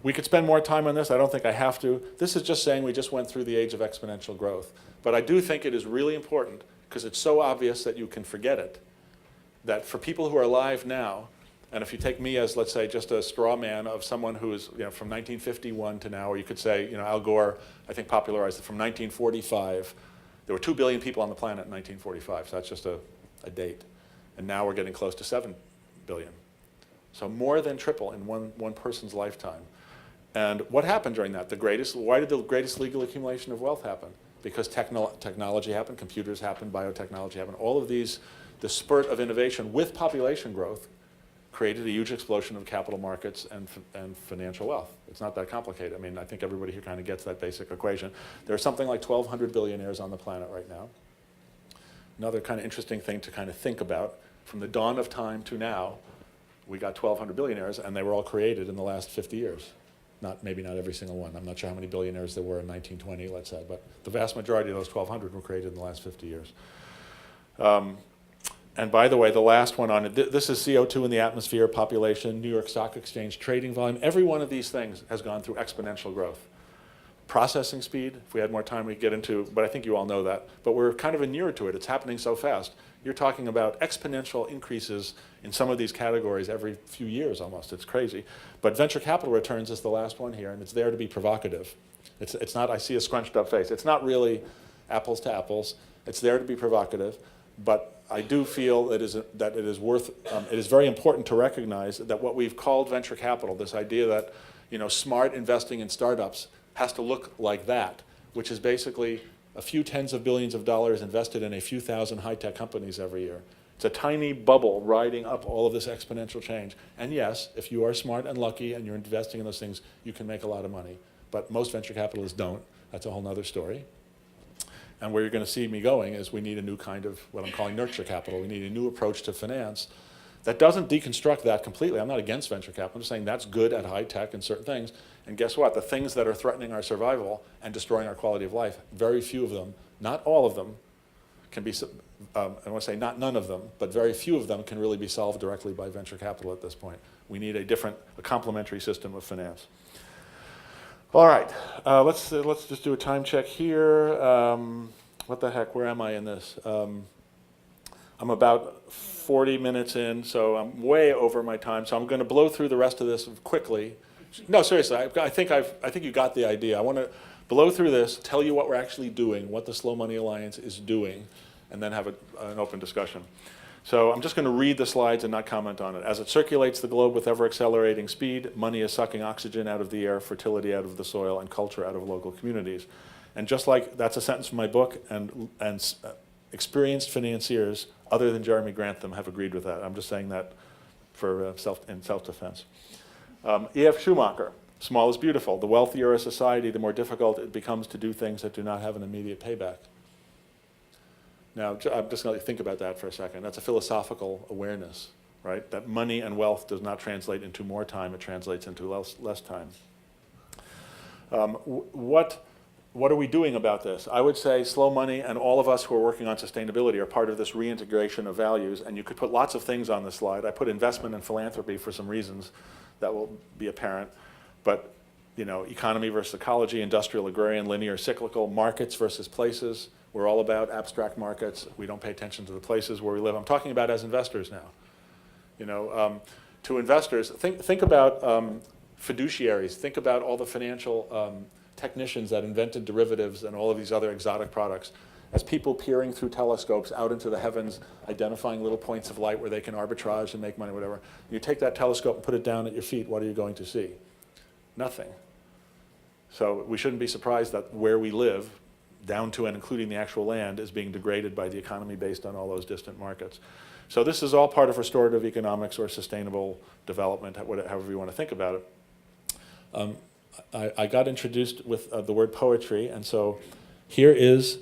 We could spend more time on this. I don't think I have to. This is just saying we just went through the age of exponential growth. But I do think it is really important, because it's so obvious that you can forget it, that for people who are alive now, and if you take me as, let's say, just a straw man of someone who is from 1951 to now, or you could say, Al Gore, I think, popularized it from 1945. There were 2 billion people on the planet in 1945, so that's just a date. And now we're getting close to 7 billion. So more than triple in one person's lifetime. And what happened during that? Why did the greatest legal accumulation of wealth happen? Because technology happened, computers happened, biotechnology happened. All of these, the spurt of innovation with population growth created a huge explosion of capital markets and financial wealth. It's not that complicated. I mean, I think everybody here kind of gets that basic equation. There are something like 1,200 billionaires on the planet right now. Another kind of interesting thing to kind of think about, from the dawn of time to now, we got 1,200 billionaires, and they were all created in the last 50 years. Maybe not every single one. I'm not sure how many billionaires there were in 1920, let's say, but the vast majority of those 1,200 were created in the last 50 years. And by the way, the last one on it, this is CO2 in the atmosphere, population, New York Stock Exchange trading volume. Every one of these things has gone through exponential growth. Processing speed, if we had more time, we'd get into, but I think you all know that. But we're kind of inured to it. It's happening so fast. You're talking about exponential increases in some of these categories every few years almost. It's crazy. But venture capital returns is the last one here, and it's there to be provocative. It's not, I see a scrunched up face. It's not really apples to apples. It's there to be provocative. But I do feel that it is very important to recognize that what we've called venture capital, this idea that smart investing in startups has to look like that, which is basically a few tens of billions of dollars invested in a few thousand high-tech companies every year. It's a tiny bubble riding up all of this exponential change. And yes, if you are smart and lucky and you're investing in those things, you can make a lot of money. But most venture capitalists don't. That's a whole other story. And where you're going to see me going is we need a new kind of what I'm calling nurture capital. We need a new approach to finance that doesn't deconstruct that completely. I'm not against venture capital. I'm just saying that's good at high tech and certain things. And guess what? The things that are threatening our survival and destroying our quality of life, very few of them, not all of them, can be, I want to say not none of them, but very few of them can really be solved directly by venture capital at this point. We need a complementary system of finance. All right, let's just do a time check here. What the heck, where am I in this? I'm about 40 minutes in, so I'm way over my time. So I'm going to blow through the rest of this quickly. No, seriously, I think you got the idea. I want to blow through this, tell you what we're actually doing, what the Slow Money Alliance is doing, and then have an open discussion. So I'm just going to read the slides and not comment on it. As it circulates the globe with ever-accelerating speed, money is sucking oxygen out of the air, fertility out of the soil, and culture out of local communities. And just like that's a sentence from my book, and experienced financiers, other than Jeremy Grantham, have agreed with that. I'm just saying that for in self-defense. E.F. Schumacher, small is beautiful. The wealthier a society, the more difficult it becomes to do things that do not have an immediate payback. Now, I'm just going to think about that for a second. That's a philosophical awareness, right? That money and wealth does not translate into more time, it translates into less time. What are we doing about this? I would say slow money and all of us who are working on sustainability are part of this reintegration of values, and you could put lots of things on the slide. I put investment and philanthropy for some reasons that will be apparent, but economy versus ecology, industrial, agrarian, linear, cyclical, markets versus places. We're all about abstract markets. We don't pay attention to the places where we live. I'm talking about as investors now. To investors, think about fiduciaries. Think about all the financial technicians that invented derivatives and all of these other exotic products. As people peering through telescopes out into the heavens, identifying little points of light where they can arbitrage and make money, whatever. You take that telescope and put it down at your feet, what are you going to see? Nothing. So we shouldn't be surprised that where we live, down to and including the actual land, is being degraded by the economy based on all those distant markets. So this is all part of restorative economics or sustainable development, however you want to think about it. I got introduced with the word poetry, and so here is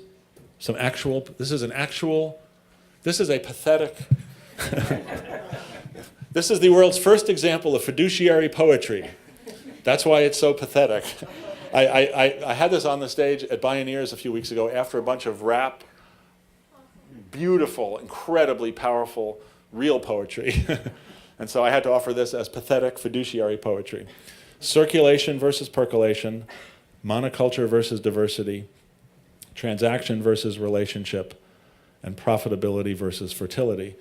some actual, this is a pathetic, this is the world's first example of fiduciary poetry. That's why it's so pathetic. I had this on the stage at Bioneers a few weeks ago after a bunch of rap, beautiful, incredibly powerful, real poetry. And so I had to offer this as pathetic fiduciary poetry. Circulation versus percolation, monoculture versus diversity, transaction versus relationship, and profitability versus fertility.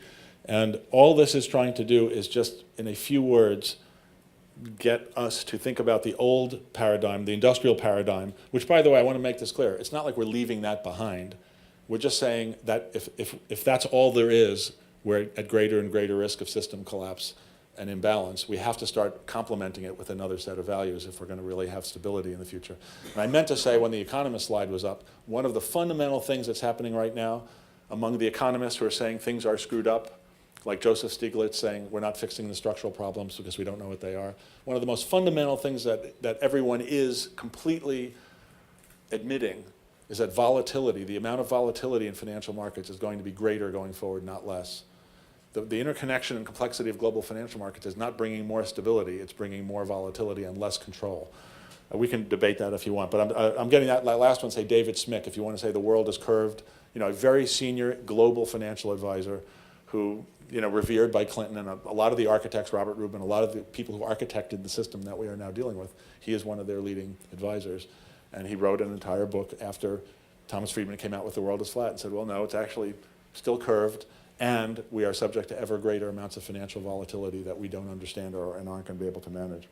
And all this is trying to do is just, in a few words, get us to think about the old paradigm, the industrial paradigm, which, by the way, I want to make this clear. It's not like we're leaving that behind. We're just saying that if that's all there is, we're at greater and greater risk of system collapse and imbalance. We have to start complementing it with another set of values if we're going to really have stability in the future. And I meant to say when the economist slide was up, one of the fundamental things that's happening right now among the economists who are saying things are screwed up, like Joseph Stiglitz saying we're not fixing the structural problems because we don't know what they are. One of the most fundamental things that everyone is completely admitting is that volatility, the amount of volatility in financial markets is going to be greater going forward, not less. The interconnection and complexity of global financial markets is not bringing more stability, it's bringing more volatility and less control. We can debate that if you want, but I'm getting that last one, say David Smick, if you want to say the world is curved, a very senior global financial advisor who, revered by Clinton and a lot of the architects, Robert Rubin, a lot of the people who architected the system that we are now dealing with. He is one of their leading advisors. And he wrote an entire book after Thomas Friedman came out with The World is Flat and said, well, no, it's actually still curved, and we are subject to ever greater amounts of financial volatility that we don't understand and aren't going to be able to manage.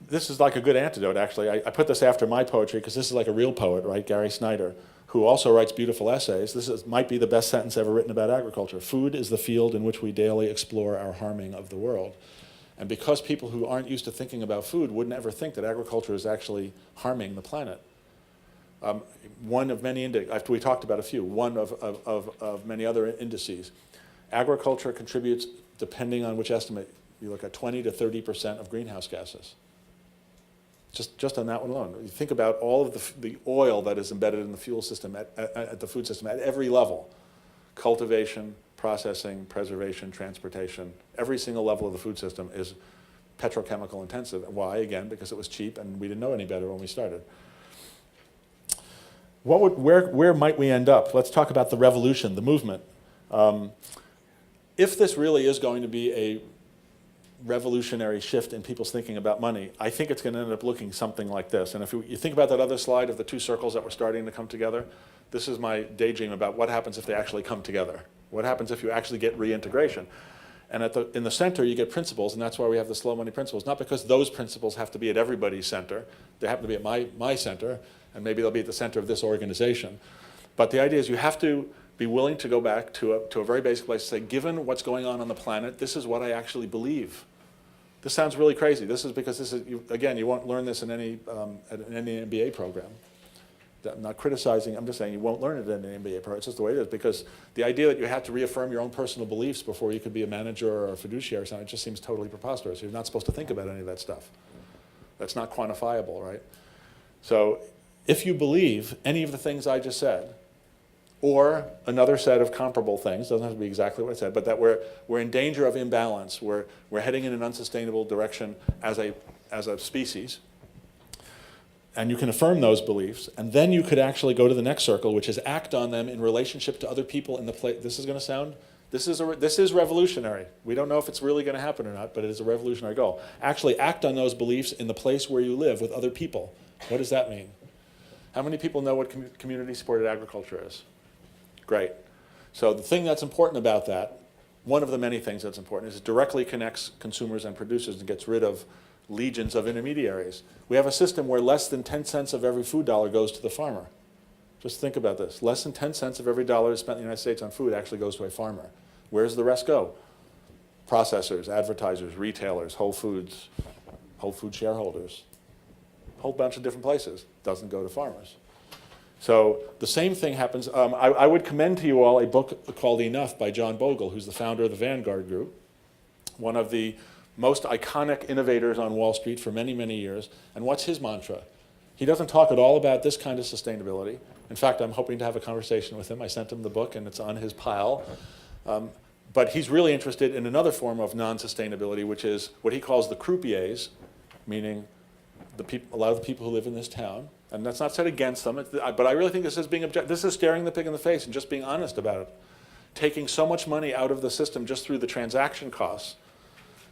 This is like a good antidote, actually. I put this after my poetry because this is like a real poet, right? Gary Snyder, who also writes beautiful essays. This might be the best sentence ever written about agriculture. Food is the field in which we daily explore our harming of the world. And because people who aren't used to thinking about food wouldn't ever think that agriculture is actually harming the planet. One of many indices, we talked about a few, one of many other indices. Agriculture contributes, depending on which estimate you look at, 20 to 30% of greenhouse gases. Just on that one alone. You think about all of the oil that is embedded in the fuel system, at the food system, at every level. Cultivation, processing, preservation, transportation. Every single level of the food system is petrochemical intensive. Why? Again, because it was cheap and we didn't know any better when we started. Where might we end up? Let's talk about the revolution, the movement. If this really is going to be a revolutionary shift in people's thinking about money, I think it's going to end up looking something like this. And if you think about that other slide of the two circles that were starting to come together, this is my daydream about what happens if they actually come together. What happens if you actually get reintegration? And in the center, you get principles, and that's why we have the slow money principles. Not because those principles have to be at everybody's center. They happen to be at my center, and maybe they'll be at the center of this organization. But the idea is you have to be willing to go back to a very basic place and say, given what's going on the planet, this is what I actually believe. This sounds really crazy. This is because this is, again, you won't learn this in any MBA program. I'm not criticizing, I'm just saying you won't learn it in an MBA program. It's just the way it is, because the idea that you have to reaffirm your own personal beliefs before you could be a manager or a fiduciary or something, it just seems totally preposterous. You're not supposed to think about any of that stuff. That's not quantifiable, right? So if you believe any of the things I just said, or another set of comparable things, doesn't have to be exactly what I said, but that we're in danger of imbalance, we're heading in an unsustainable direction as a species, and you can affirm those beliefs, and then you could actually go to the next circle, which is act on them in relationship to other people in the place. This is going to sound, this is revolutionary. We don't know if it's really going to happen or not, but it is a revolutionary goal. Actually act on those beliefs in the place where you live with other people. What does that mean? How many people know what community-supported agriculture is? Great. So the thing that's important about that, one of the many things that's important, is it directly connects consumers and producers and gets rid of legions of intermediaries. We have a system where less than 10 cents of every food dollar goes to the farmer. Just think about this. Less than 10 cents of every dollar spent in the United States on food actually goes to a farmer. Where does the rest go? Processors, advertisers, retailers, Whole Food shareholders. A whole bunch of different places. Doesn't go to farmers. So the same thing happens. I would commend to you all a book called Enough by John Bogle, who's the founder of the Vanguard Group, one of the most iconic innovators on Wall Street for many, many years. And what's his mantra? He doesn't talk at all about this kind of sustainability. In fact, I'm hoping to have a conversation with him. I sent him the book, and it's on his pile. But he's really interested in another form of non-sustainability, which is what he calls the croupiers, meaning a lot of the people who live in this town. And that's not said against them, but I really think this is this is staring the pig in the face and just being honest about it. Taking so much money out of the system just through the transaction costs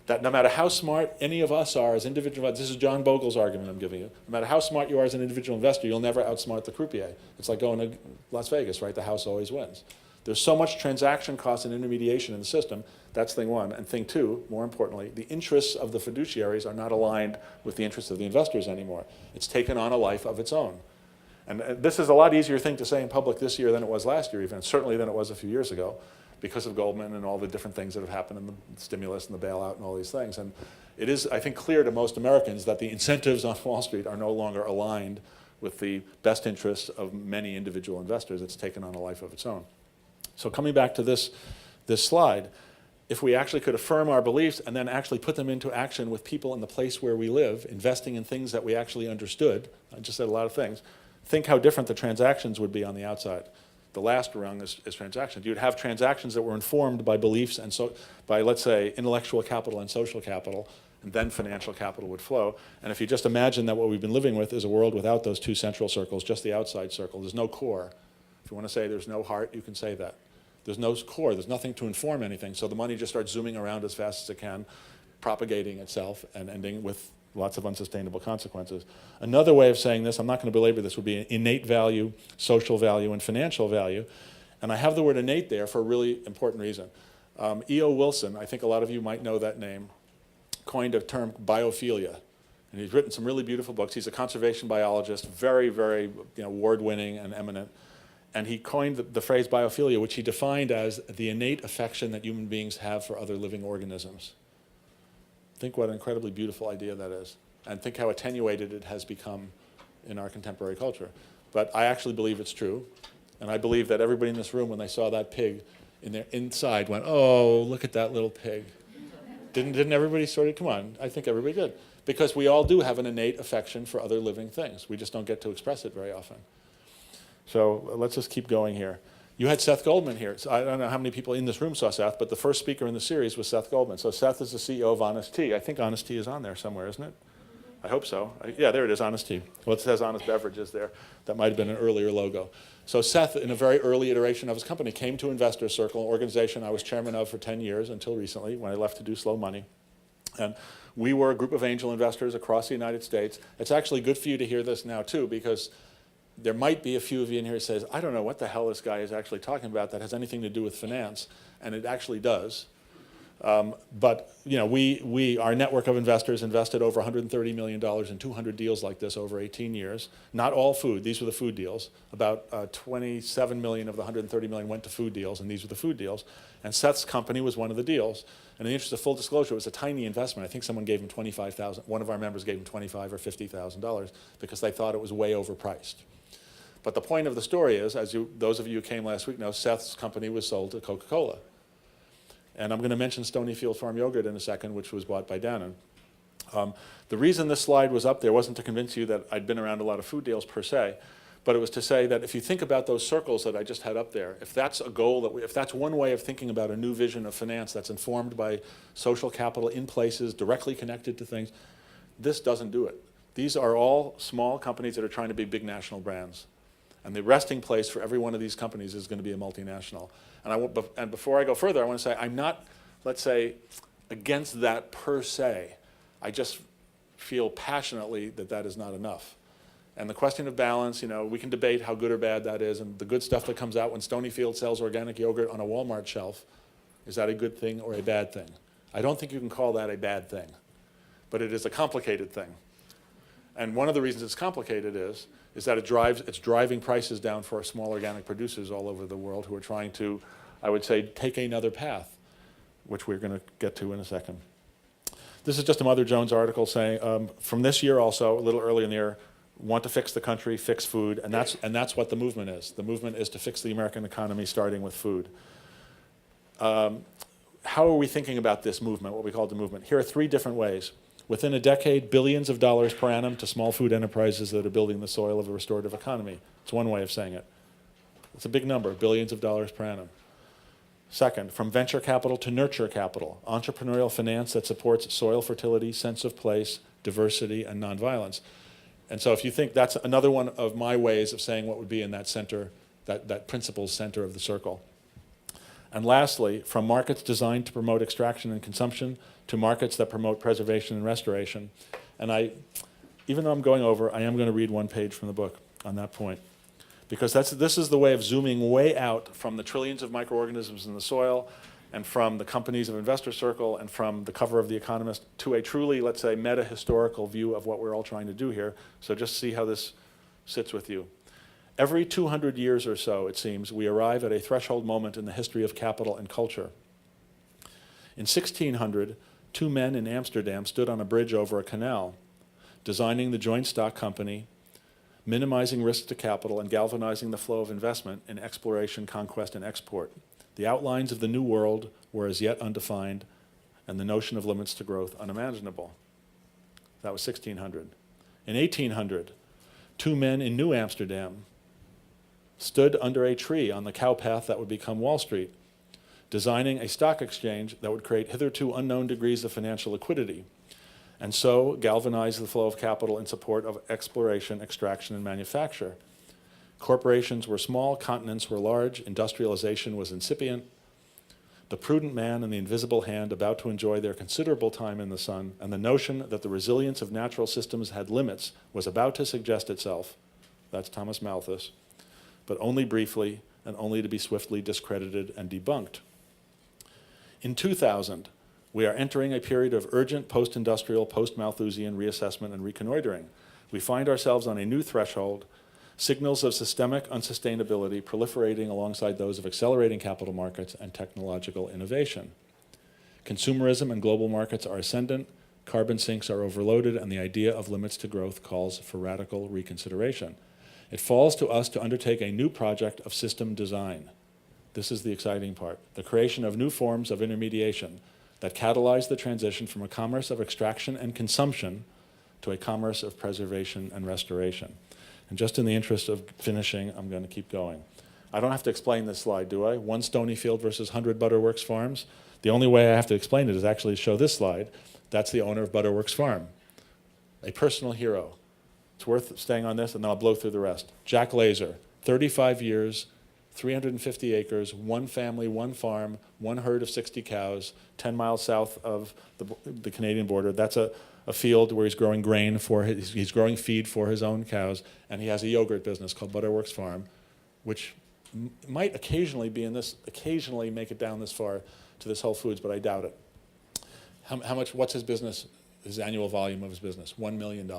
that no matter how smart any of us are as individual, this is John Bogle's argument I'm giving you, no matter how smart you are as an individual investor, you'll never outsmart the croupier. It's like going to Las Vegas, right? The house always wins. There's so much transaction cost and intermediation in the system. That's thing one. And thing two, more importantly, the interests of the fiduciaries are not aligned with the interests of the investors anymore. It's taken on a life of its own. And this is a lot easier thing to say in public this year than it was last year, even, certainly than it was a few years ago, because of Goldman and all the different things that have happened and the stimulus and the bailout and all these things. And it is, I think, clear to most Americans that the incentives on Wall Street are no longer aligned with the best interests of many individual investors. It's taken on a life of its own. So coming back to this slide, if we actually could affirm our beliefs and then actually put them into action with people in the place where we live, investing in things that we actually understood, I just said a lot of things, think how different the transactions would be on the outside. The last rung is transactions. You'd have transactions that were informed by beliefs and so by, let's say, intellectual capital and social capital, and then financial capital would flow. And if you just imagine that what we've been living with is a world without those two central circles, just the outside circle, there's no core. If you want to say there's no heart, you can say that. There's no core, there's nothing to inform anything, so the money just starts zooming around as fast as it can, propagating itself and ending with lots of unsustainable consequences. Another way of saying this, I'm not going to belabor this, would be innate value, social value, and financial value. And I have the word innate there for a really important reason. E.O. Wilson, I think a lot of you might know that name, coined a term biophilia. And he's written some really beautiful books. He's a conservation biologist, very, very award-winning and eminent. And he coined the phrase biophilia, which he defined as the innate affection that human beings have for other living organisms. Think what an incredibly beautiful idea that is. And think how attenuated it has become in our contemporary culture. But I actually believe it's true. And I believe that everybody in this room, when they saw that pig in their inside, went, oh, look at that little pig. Didn't everybody sort of, come on, I think everybody did. Because we all do have an innate affection for other living things. We just don't get to express it very often. So let's just keep going here. You had Seth Goldman here. So I don't know how many people in this room saw Seth, but the first speaker in the series was Seth Goldman. So Seth is the CEO of Honest Tea. I think Honest Tea is on there somewhere, isn't it? I hope so. Yeah, there it is, Honest Tea. Well, it says Honest Beverages there. That might have been an earlier logo. So Seth, in a very early iteration of his company, came to Investor Circle, an organization I was chairman of for 10 years until recently when I left to do slow money. And we were a group of angel investors across the United States. It's actually good for you to hear this now, too, because there might be a few of you in here who says, I don't know what the hell this guy is actually talking about that has anything to do with finance, and it actually does. But our network of investors invested over $130 million in 200 deals like this over 18 years. Not all food, these were the food deals. About 27 million of the 130 million went to food deals, and these were the food deals. And Seth's company was one of the deals. And in the interest of full disclosure, it was a tiny investment. I think someone gave him $25,000, one of our members gave him $25,000 or $50,000 because they thought it was way overpriced. But the point of the story is, those of you who came last week know, Seth's company was sold to Coca-Cola. And I'm going to mention Stonyfield Farm Yogurt in a second, which was bought by Dannon. The reason this slide was up there wasn't to convince you that I'd been around a lot of food deals per se, but it was to say that if you think about those circles that I just had up there, if that's a goal, if that's one way of thinking about a new vision of finance that's informed by social capital in places, directly connected to things, this doesn't do it. These are all small companies that are trying to be big national brands. And the resting place for every one of these companies is going to be a multinational. And before I go further, I want to say I'm not, let's say, against that per se. I just feel passionately that that is not enough. And the question of balance, we can debate how good or bad that is, and the good stuff that comes out when Stonyfield sells organic yogurt on a Walmart shelf, is that a good thing or a bad thing? I don't think you can call that a bad thing, but it is a complicated thing. And one of the reasons it's complicated is that it's driving prices down for small organic producers all over the world who are trying to, I would say, take another path, which we're going to get to in a second. This is just a Mother Jones article saying, from this year also, a little earlier in the year, want to fix the country, fix food, and that's what the movement is. The movement is to fix the American economy, starting with food. How are we thinking about this movement, what we call the movement? Here are 3 different ways. Within a decade, billions of dollars per annum to small food enterprises that are building the soil of a restorative economy. It's one way of saying it. It's a big number, billions of dollars per annum. Second, from venture capital to nurture capital, entrepreneurial finance that supports soil fertility, sense of place, diversity, and nonviolence. And so if you think that's another one of my ways of saying what would be in that center, that principles center of the circle. And lastly, from markets designed to promote extraction and consumption to markets that promote preservation and restoration. And even though I'm going over, I am going to read one page from the book on that point. Because this is the way of zooming way out from the trillions of microorganisms in the soil and from the companies of Investor Circle and from the cover of The Economist to a truly, let's say, meta-historical view of what we're all trying to do here. So just see how this sits with you. Every 200 years or so, it seems, we arrive at a threshold moment in the history of capital and culture. In 1600, 2 men in Amsterdam stood on a bridge over a canal, designing the joint stock company, minimizing risk to capital, and galvanizing the flow of investment in exploration, conquest, and export. The outlines of the new world were as yet undefined, and the notion of limits to growth unimaginable. That was 1600. In 1800, 2 men in New Amsterdam stood under a tree on the cowpath that would become Wall Street, designing a stock exchange that would create hitherto unknown degrees of financial liquidity, and so galvanize the flow of capital in support of exploration, extraction, and manufacture. Corporations were small, continents were large, industrialization was incipient. The prudent man and the invisible hand about to enjoy their considerable time in the sun, and the notion that the resilience of natural systems had limits was about to suggest itself. That's Thomas Malthus, but only briefly and only to be swiftly discredited and debunked. In 2000, we are entering a period of urgent post-industrial, post-Malthusian reassessment and reconnoitering. We find ourselves on a new threshold, signals of systemic unsustainability proliferating alongside those of accelerating capital markets and technological innovation. Consumerism and global markets are ascendant, carbon sinks are overloaded, and the idea of limits to growth calls for radical reconsideration. It falls to us to undertake a new project of system design. This is the exciting part. The creation of new forms of intermediation that catalyze the transition from a commerce of extraction and consumption to a commerce of preservation and restoration. And just in the interest of finishing, I'm going to keep going. I don't have to explain this slide, do I? 1 Stonyfield versus 100 Butterworks Farms. The only way I have to explain it is actually to show this slide. That's the owner of Butterworks Farm, a personal hero. It's worth staying on this, and then I'll blow through the rest. Jack Laser, 35 years, 350 acres, 1 family, 1 farm, 1 herd of 60 cows, 10 miles south of the Canadian border. That's a field where he's growing grain he's growing feed for his own cows, and he has a yogurt business called Butterworks Farm, which might occasionally make it down this far to this Whole Foods, but I doubt it. How much, what's his business, his annual volume of his business? $1 million.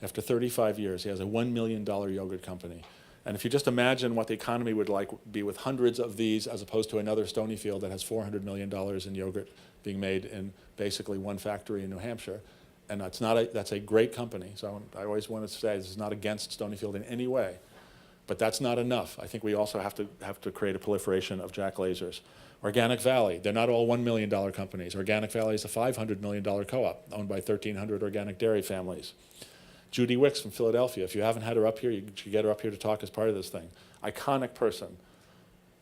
After 35 years, he has a $1 million yogurt company. And if you just imagine what the economy would be with hundreds of these as opposed to another Stonyfield that has $400 million in yogurt being made in basically one factory in New Hampshire. And that's a great company. So I always want to say this is not against Stonyfield in any way. But that's not enough. I think we also have to create a proliferation of Jack Lasers. Organic Valley, they're not all $1 million companies. Organic Valley is a $500 million co-op owned by 1,300 organic dairy families. Judy Wicks from Philadelphia, if you haven't had her up here, you should get her up here to talk as part of this thing. Iconic person.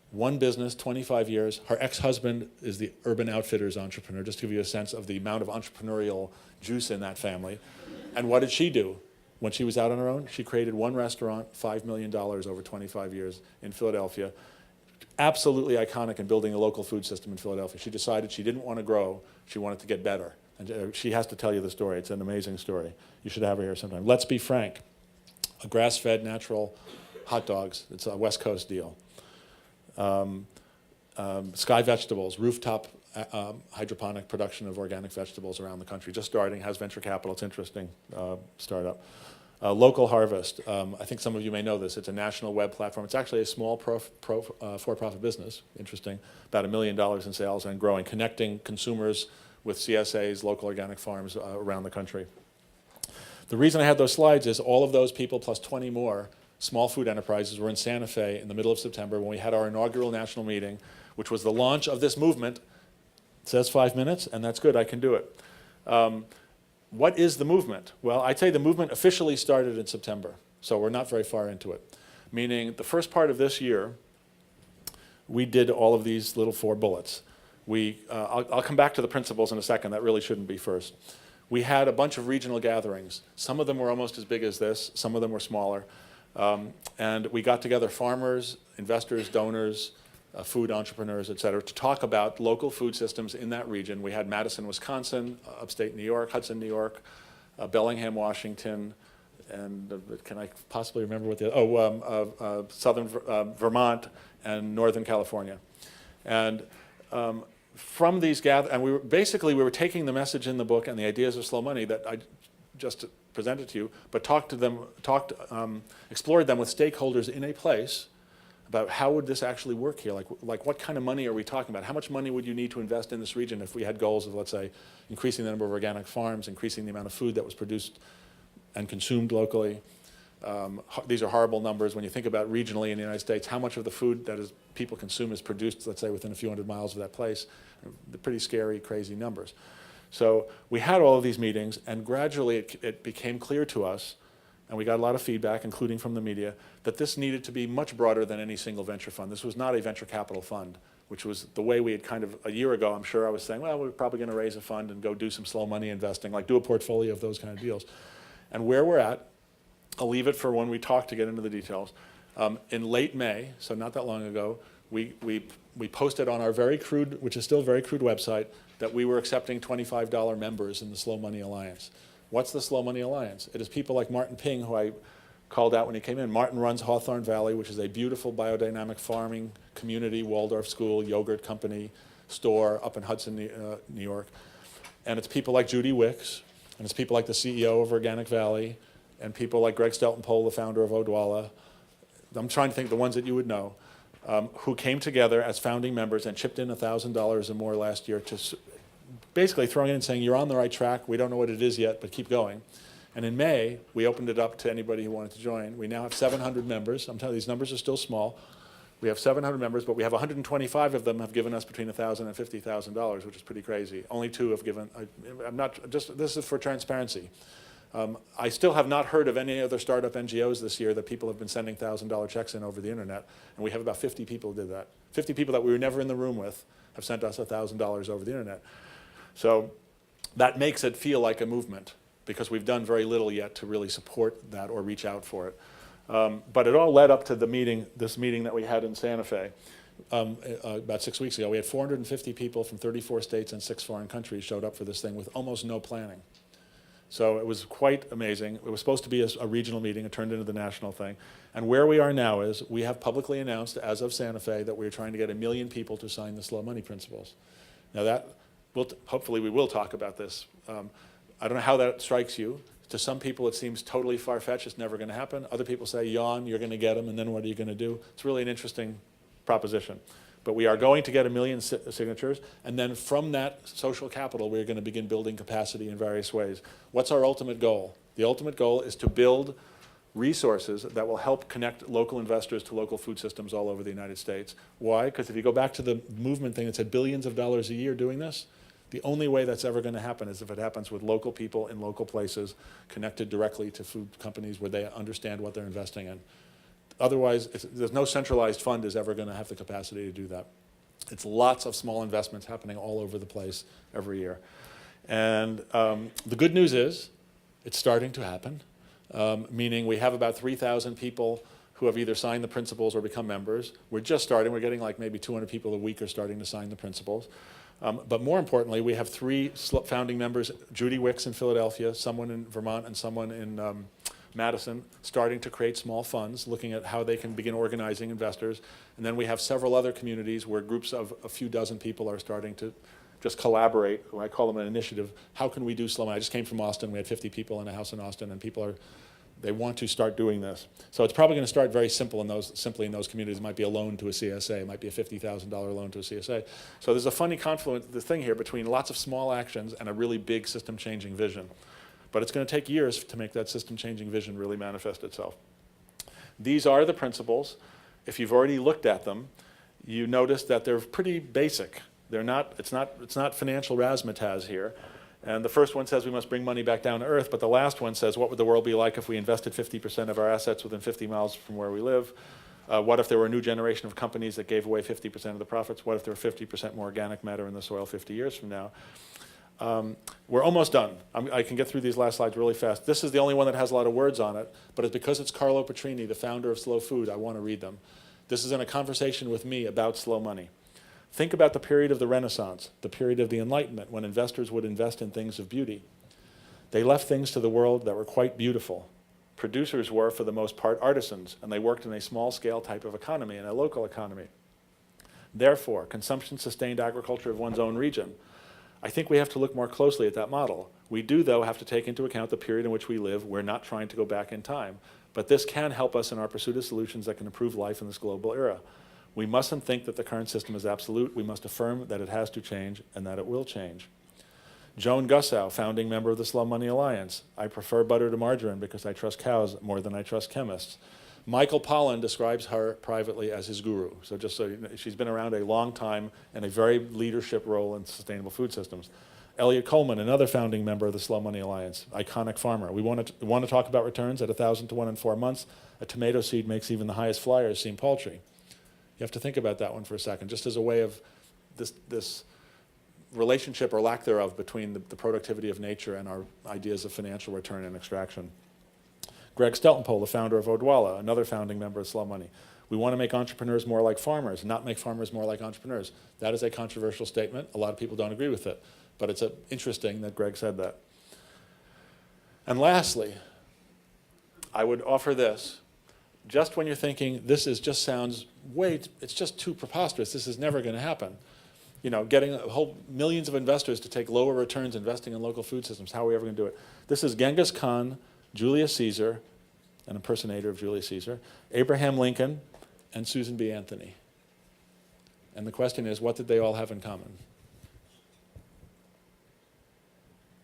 One business, 25 years. Her ex-husband is the Urban Outfitters entrepreneur, just to give you a sense of the amount of entrepreneurial juice in that family. And what did she do? When she was out on her own, she created one restaurant, $5 million over 25 years in Philadelphia. Absolutely iconic in building a local food system in Philadelphia. She decided she didn't want to grow, she wanted to get better. And she has to tell you the story. It's an amazing story. You should have her here sometime. Let's Be Frank, a grass-fed natural hot dogs. It's a West Coast deal. Sky Vegetables, rooftop hydroponic production of organic vegetables around the country. Just starting, has venture capital. It's interesting startup. Local Harvest, I think some of you may know this. It's a national web platform. It's actually a small for-profit business, interesting, about $1 million in sales and growing, connecting consumers with CSAs, local organic farms around the country. The reason I had those slides is all of those people plus 20 more small food enterprises were in Santa Fe in the middle of September when we had our inaugural national meeting, which was the launch of this movement. It says 5 minutes, and that's good, I can do it. What is the movement? Well, I'd say the movement officially started in September, so we're not very far into it. Meaning the first part of this year, we did all of these little 4 bullets. I'll come back to the principles in a second, that really shouldn't be first. We had a bunch of regional gatherings. Some of them were almost as big as this, some of them were smaller. And we got together farmers, investors, donors, food entrepreneurs, et cetera, to talk about local food systems in that region. We had Madison, Wisconsin, upstate New York, Hudson, New York, Bellingham, Washington, and can I possibly remember what the, southern Vermont and Northern California. And from these gatherings, and we were taking the message in the book and the ideas of slow money that I just presented to you, but explored them with stakeholders in a place about how would this actually work here? Like what kind of money are we talking about? How much money would you need to invest in this region if we had goals of, let's say, increasing the number of organic farms, increasing the amount of food that was produced and consumed locally? These are horrible numbers when you think about regionally in the United States, how much of the food that people consume is produced, let's say, within a few hundred miles of that place. They're pretty scary, crazy numbers. So we had all of these meetings, and gradually it became clear to us, and we got a lot of feedback, including from the media, that this needed to be much broader than any single venture fund. This was not a venture capital fund, which was the way we had kind of, a year ago, I'm sure I was saying, well, we're probably going to raise a fund and go do some slow money investing, like do a portfolio of those kind of deals. And where we're at, I'll leave it for when we talk to get into the details. In late May, so not that long ago, we posted on our very crude, which is still a very crude website, that we were accepting $25 members in the Slow Money Alliance. What's the Slow Money Alliance? It is people like Martin Ping, who I called out when he came in. Martin runs Hawthorne Valley, which is a beautiful biodynamic farming community, Waldorf school, yogurt company, store up in Hudson, New York. And it's people like Judy Wicks, and it's people like the CEO of Organic Valley, and people like Greg Steltenpole, the founder of Odwalla. I'm trying to think of the ones that you would know, who came together as founding members and chipped in $1,000 or more last year to basically throwing in and saying, you're on the right track. We don't know what it is yet, but keep going. And in May, we opened it up to anybody who wanted to join. We now have 700 members. I'm telling you, these numbers are still small. We have 700 members, but we have 125 of them have given us between $1,000 and $50,000, which is pretty crazy. Only 2 have given. This is for transparency. I still have not heard of any other startup NGOs this year that people have been sending $1,000 checks in over the internet, and we have about 50 people who did that. 50 people that we were never in the room with have sent us $1,000 over the internet. So that makes it feel like a movement, because we've done very little yet to really support that or reach out for it. But it all led up to this meeting that we had in Santa Fe about 6 weeks ago. We had 450 people from 34 states and 6 foreign countries showed up for this thing with almost no planning. So it was quite amazing. It was supposed to be a regional meeting. It turned into the national thing. And where we are now is we have publicly announced, as of Santa Fe, that we're trying to get 1 million people to sign the slow money principles. Now hopefully we will talk about this. I don't know how that strikes you. To some people, it seems totally far-fetched. It's never going to happen. Other people say, yawn, you're going to get them, and then what are you going to do? It's really an interesting proposition. But we are going to get 1 million signatures, and then from that social capital, we're going to begin building capacity in various ways. What's our ultimate goal? The ultimate goal is to build resources that will help connect local investors to local food systems all over the United States. Why? Because if you go back to the movement thing that said billions of dollars a year doing this, the only way that's ever going to happen is if it happens with local people in local places connected directly to food companies where they understand what they're investing in. Otherwise, there's no centralized fund is ever going to have the capacity to do that. It's lots of small investments happening all over the place every year. And the good news is it's starting to happen, meaning we have about 3,000 people who have either signed the principles or become members. We're just starting. We're getting like maybe 200 people a week are starting to sign the principles. But more importantly, we have 3 founding members, Judy Wicks in Philadelphia, someone in Vermont, and someone in Madison, starting to create small funds, looking at how they can begin organizing investors. And then we have several other communities where groups of a few dozen people are starting to just collaborate. I call them an initiative. How can we do slow money? I just came from Austin. We had 50 people in a house in Austin, and people they want to start doing this. So it's probably going to start very simply in those communities. It might be a loan to a CSA. It might be a $50,000 loan to a CSA. So there's a funny confluence, the thing here, between lots of small actions and a really big system-changing vision. But it's going to take years to make that system-changing vision really manifest itself. These are the principles. If you've already looked at them, you notice that they're pretty basic. It's not financial razzmatazz here. And the first one says we must bring money back down to earth, but the last one says what would the world be like if we invested 50% of our assets within 50 miles from where we live? What if there were a new generation of companies that gave away 50% of the profits? What if there were 50% more organic matter in the soil 50 years from now? We're almost done. I can get through these last slides really fast. This is the only one that has a lot of words on it, but it's because it's Carlo Petrini, the founder of Slow Food, I want to read them. This is in a conversation with me about slow money. Think about the period of the Renaissance, the period of the Enlightenment, when investors would invest in things of beauty. They left things to the world that were quite beautiful. Producers were, for the most part, artisans, and they worked in a small-scale type of economy, in a local economy. Therefore, consumption-sustained agriculture of one's own region. I think we have to look more closely at that model. We do, though, have to take into account the period in which we live. We're not trying to go back in time. But this can help us in our pursuit of solutions that can improve life in this global era. We mustn't think that the current system is absolute. We must affirm that it has to change and that it will change. Joan Gussow, founding member of the Slow Money Alliance. I prefer butter to margarine because I trust cows more than I trust chemists. Michael Pollan describes her privately as his guru. So just so you know, she's been around a long time in a very leadership role in sustainable food systems. Elliot Coleman, another founding member of the Slow Money Alliance, iconic farmer. We want to talk about returns at 1,000 to 1 in 4 months. A tomato seed makes even the highest flyers seem paltry. You have to think about that one for a second, just as a way of this relationship or lack thereof between the productivity of nature and our ideas of financial return and extraction. Greg Steltenpole, the founder of Odwalla, another founding member of Slow Money. We want to make entrepreneurs more like farmers, not make farmers more like entrepreneurs. That is a controversial statement. A lot of people don't agree with it, but it's interesting that Greg said that. And lastly, I would offer this. Just when you're thinking, it's just too preposterous, this is never going to happen. You know, getting millions of investors to take lower returns investing in local food systems, how are we ever going to do it? This is Genghis Khan, Julius Caesar, an impersonator of Julius Caesar, Abraham Lincoln, and Susan B. Anthony. And the question is, what did they all have in common?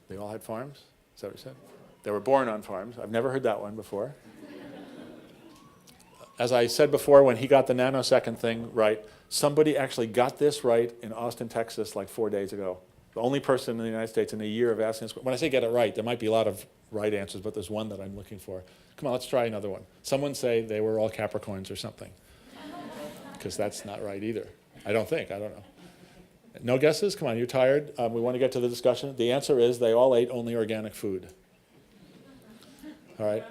They all had farms? Is that what you said? They were born on farms. I've never heard that one before. As I said before, when he got the nanosecond thing right, somebody actually got this right in Austin, Texas, like 4 days ago. The only person in the United States in a year of asking this question. When I say get it right, there might be a lot of right answers, but there's one that I'm looking for. Come on, let's try another one. Someone say they were all Capricorns or something, because that's not right either. I don't know. No guesses? Come on, you're tired? We want to get to the discussion. The answer is they all ate only organic food. All right?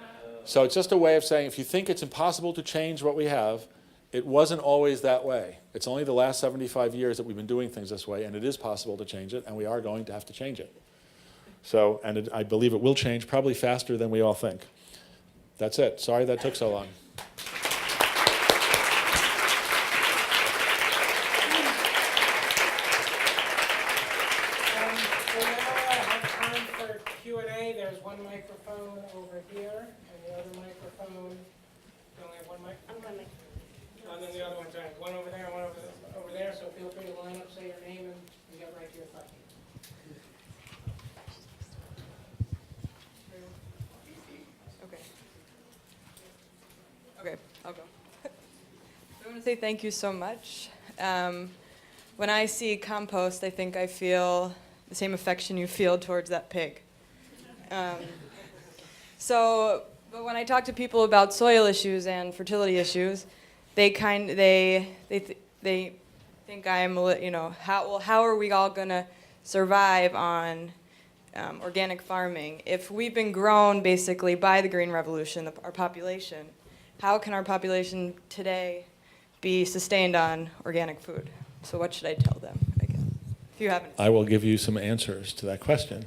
So it's just a way of saying if you think it's impossible to change what we have, it wasn't always that way. It's only the last 75 years that we've been doing things this way, and it is possible to change it, and we are going to have to change it. So, I believe it will change probably faster than we all think. That's it. Sorry that took so long. Okay, I'll go. I want to say thank you so much. When I see compost, I think I feel the same affection you feel towards that pig. But when I talk to people about soil issues and fertility issues, they think I'm, how are we all gonna survive on organic farming? If we've been grown basically by the Green Revolution, our population, how can our population today be sustained on organic food? So what should I tell them, I guess, if you haven't? I will give you some answers to that question.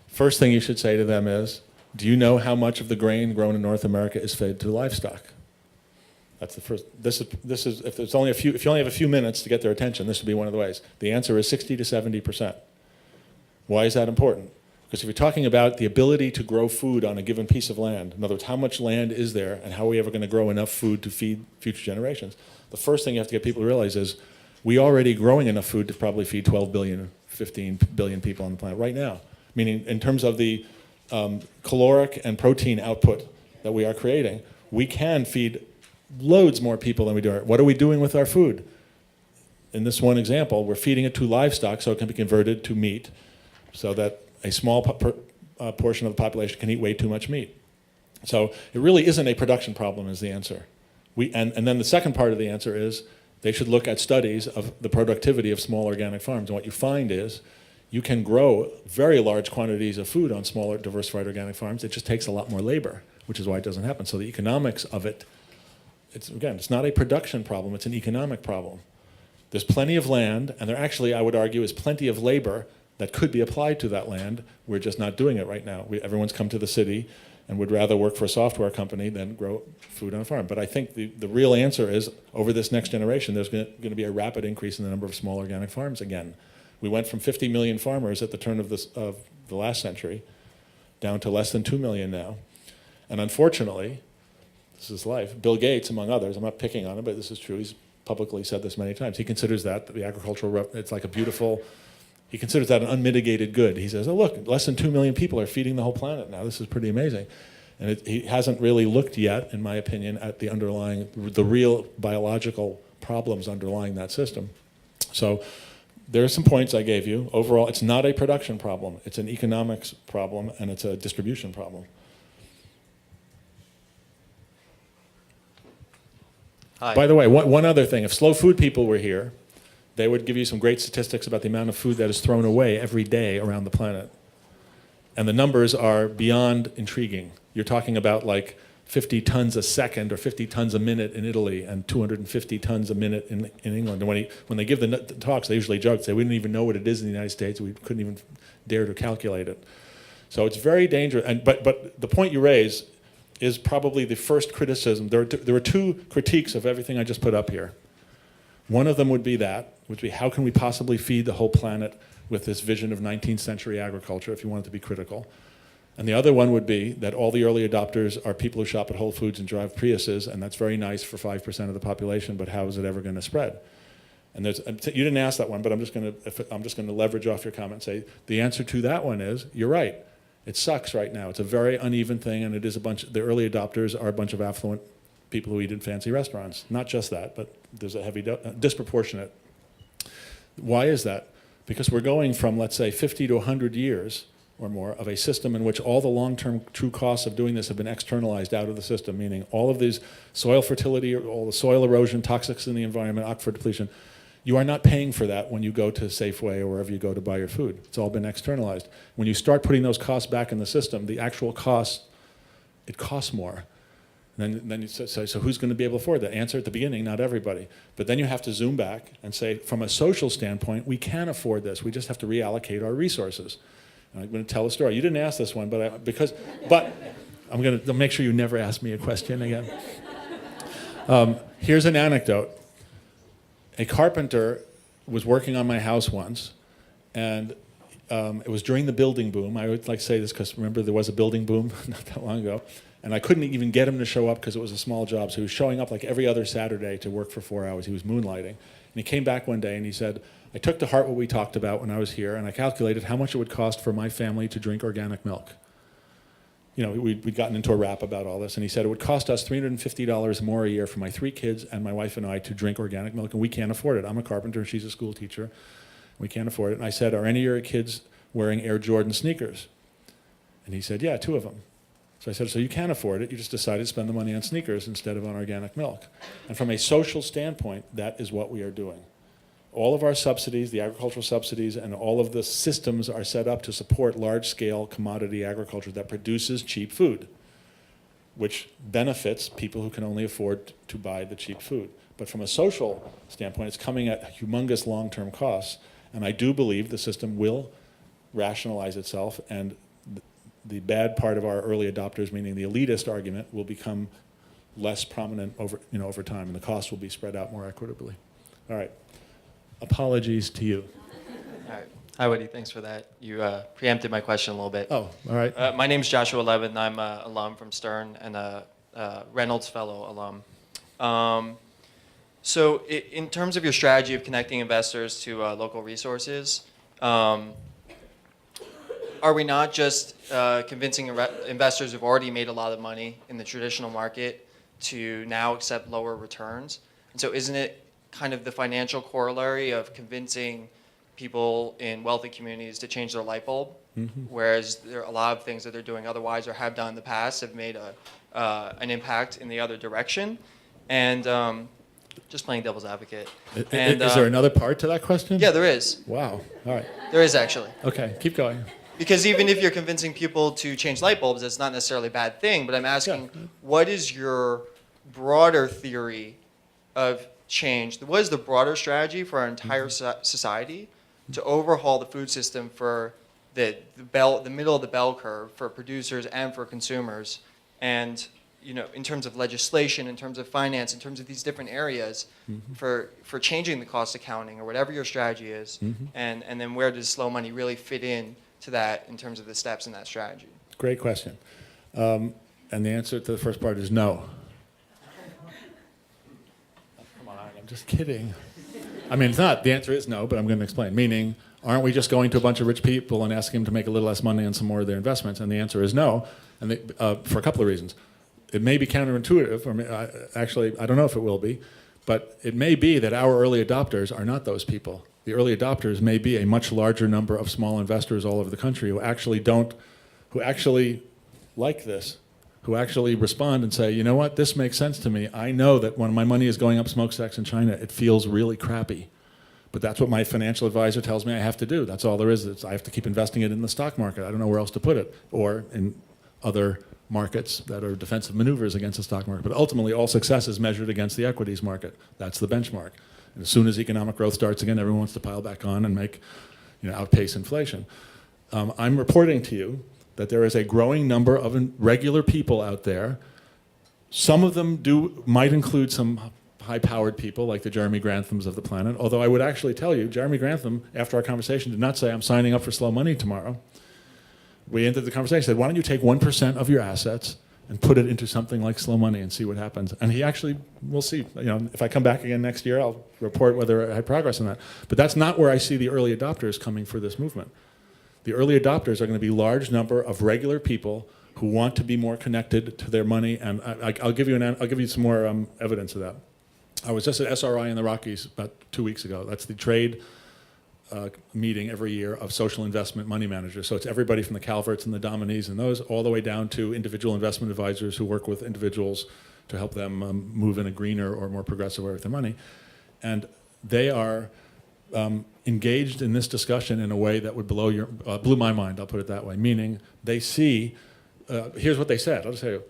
First thing you should say to them is, do you know how much of the grain grown in North America is fed to livestock? That's the first. This is if you only have a few minutes to get their attention, this would be one of the ways. The answer is 60 to 70%. Why is that important? Because if you're talking about the ability to grow food on a given piece of land, in other words, how much land is there and how are we ever going to grow enough food to feed future generations, the first thing you have to get people to realize is we already growing enough food to probably feed 12 billion, 15 billion people on the planet right now. Meaning in terms of the caloric and protein output that we are creating, we can feed loads more people than we do. What are we doing with our food? In this one example, we're feeding it to livestock so it can be converted to meat so that a small portion of the population can eat way too much meat. So it really isn't a production problem is the answer. And then the second part of the answer is they should look at studies of the productivity of small organic farms. And what you find is you can grow very large quantities of food on smaller diversified organic farms. It just takes a lot more labor, which is why it doesn't happen. So the economics of it, it's not a production problem, it's an economic problem. There's plenty of land, and there actually, I would argue, is plenty of labor that could be applied to that land. We're just not doing it right now. Everyone's come to the city and would rather work for a software company than grow food on a farm. But I think the real answer is, over this next generation, there's going to be a rapid increase in the number of small organic farms again. We went from 50 million farmers at the turn of the last century down to less than 2 million now. And unfortunately, this is life, Bill Gates, among others, I'm not picking on him, but this is true, he's publicly said this many times, he considers that the agricultural, it's like a beautiful, he considers that an unmitigated good. He says, oh look, less than 2 million people are feeding the whole planet now, this is pretty amazing. And he hasn't really looked yet, in my opinion, at the real biological problems underlying that system. So there are some points I gave you. Overall, it's not a production problem. It's an economics problem, and it's a distribution problem. Hi. By the way, one other thing. If slow food people were here, they would give you some great statistics about the amount of food that is thrown away every day around the planet. And the numbers are beyond intriguing. You're talking about like 50 tons a second or 50 tons a minute in Italy and 250 tons a minute in England. And when they give the talks, they usually joke, say, we didn't even know what it is in the United States. We couldn't even dare to calculate it. So it's very dangerous. But the point you raise is probably the first criticism. There are two critiques of everything I just put up here. One of them would be how can we possibly feed the whole planet with this vision of 19th century agriculture, if you want it to be critical. And the other one would be that all the early adopters are people who shop at Whole Foods and drive Priuses, and that's very nice for 5% of the population, but how is it ever going to spread? And you didn't ask that one, but I'm just going to leverage off your comment and say the answer to that one is, you're right. It sucks right now. It's a very uneven thing, and it is the early adopters are a bunch of affluent people who eat in fancy restaurants. Not just that, but there's a heavy, disproportionate. Why is that? Because we're going from, let's say, 50 to 100 years or more of a system in which all the long-term true costs of doing this have been externalized out of the system, meaning all of these soil fertility, all the soil erosion, toxics in the environment, aquifer depletion. You are not paying for that when you go to Safeway or wherever you go to buy your food. It's all been externalized. When you start putting those costs back in the system, the actual cost, it costs more. And then you say, so who's going to be able to afford that? Answer at the beginning, not everybody. But then you have to zoom back and say, from a social standpoint, we can afford this. We just have to reallocate our resources. And I'm going to tell a story. You didn't ask this one, but I'm going to make sure you never ask me a question again. Here's an anecdote. A carpenter was working on my house once, and it was during the building boom. I would like to say this because remember there was a building boom not that long ago, and I couldn't even get him to show up because it was a small job. So he was showing up like every other Saturday to work for 4 hours. He was moonlighting. And he came back one day and he said, I took to heart what we talked about when I was here, and I calculated how much it would cost for my family to drink organic milk. we'd gotten into a rap about all this, and he said it would cost us $350 more a year for my 3 kids and my wife and I to drink organic milk, and we can't afford it. I'm a carpenter, she's a school teacher. We can't afford it. And I said, are any of your kids wearing Air Jordan sneakers? And he said, yeah, 2 of them. So I said, so you can afford it, you just decided to spend the money on sneakers instead of on organic milk. And from a social standpoint, that is what we are doing. All of our subsidies, the agricultural subsidies, and all of the systems are set up to support large-scale commodity agriculture that produces cheap food, which benefits people who can only afford to buy the cheap food. But from a social standpoint, it's coming at humongous long-term costs, and I do believe the system will rationalize itself, and the bad part of our early adopters, meaning the elitist argument, will become less prominent over time, and the costs will be spread out more equitably. All right. Apologies to you. All right. Hi, Woody. Thanks for that. You preempted my question a little bit. Oh, all right. My name's Joshua Levin. I'm an alum from Stern and a Reynolds Fellow alum. So in terms of your strategy of connecting investors to local resources, are we not just convincing investors who've already made a lot of money in the traditional market to now accept lower returns? And so isn't it kind of the financial corollary of convincing people in wealthy communities to change their light bulb, whereas there are a lot of things that they're doing otherwise or have done in the past have made an impact in the other direction? And just playing devil's advocate. And, is there another part to that question? Yeah, there is. Wow. All right. There is actually. Okay, keep going. Because even if you're convincing people to change light bulbs, that's not necessarily a bad thing. But I'm asking, what is your broader theory of change? What is the broader strategy for our entire society to overhaul the food system for the middle of the bell curve for producers and for consumers? And in terms of legislation, in terms of finance, in terms of these different areas, for changing the cost accounting or whatever your strategy is, and then where does slow money really fit in to that in terms of the steps in that strategy? Great question. And the answer to the first part is no. Come on, I'm just kidding. I mean, it's not. The answer is no, but I'm going to explain. Meaning, aren't we just going to a bunch of rich people and asking them to make a little less money on some more of their investments? And the answer is no, and for a couple of reasons. It may be counterintuitive, or actually, I don't know if it will be, but it may be that our early adopters are not those people. The early adopters may be a much larger number of small investors all over the country who actually like this, who actually respond and say, you know what, this makes sense to me. I know that when my money is going up smokestacks in China, it feels really crappy. But that's what my financial advisor tells me I have to do. That's all there is. I have to keep investing it in the stock market. I don't know where else to put it, or in other markets that are defensive maneuvers against the stock market. But ultimately, all success is measured against the equities market. That's the benchmark. And as soon as economic growth starts again, everyone wants to pile back on and outpace inflation. I'm reporting to you that there is a growing number of regular people out there. Some of them might include some high-powered people like the Jeremy Granthams of the planet, although I would actually tell you, Jeremy Grantham, after our conversation, did not say, I'm signing up for slow money tomorrow. We ended the conversation, said, why don't you take 1% of your assets and put it into something like slow money and see what happens. And he actually, we'll see. If I come back again next year, I'll report whether I had progress on that. But that's not where I see the early adopters coming for this movement. The early adopters are going to be a large number of regular people who want to be more connected to their money. And I'll give you some more evidence of that. I was just at SRI in the Rockies about 2 weeks ago. That's the trade meeting every year of social investment money managers. So it's everybody from the Calverts and the Dominies and those all the way down to individual investment advisors who work with individuals to help them move in a greener or more progressive way with their money. And they are engaged in this discussion in a way that would blew my mind, I'll put it that way. Meaning they see, here's what they said, I'll just tell you.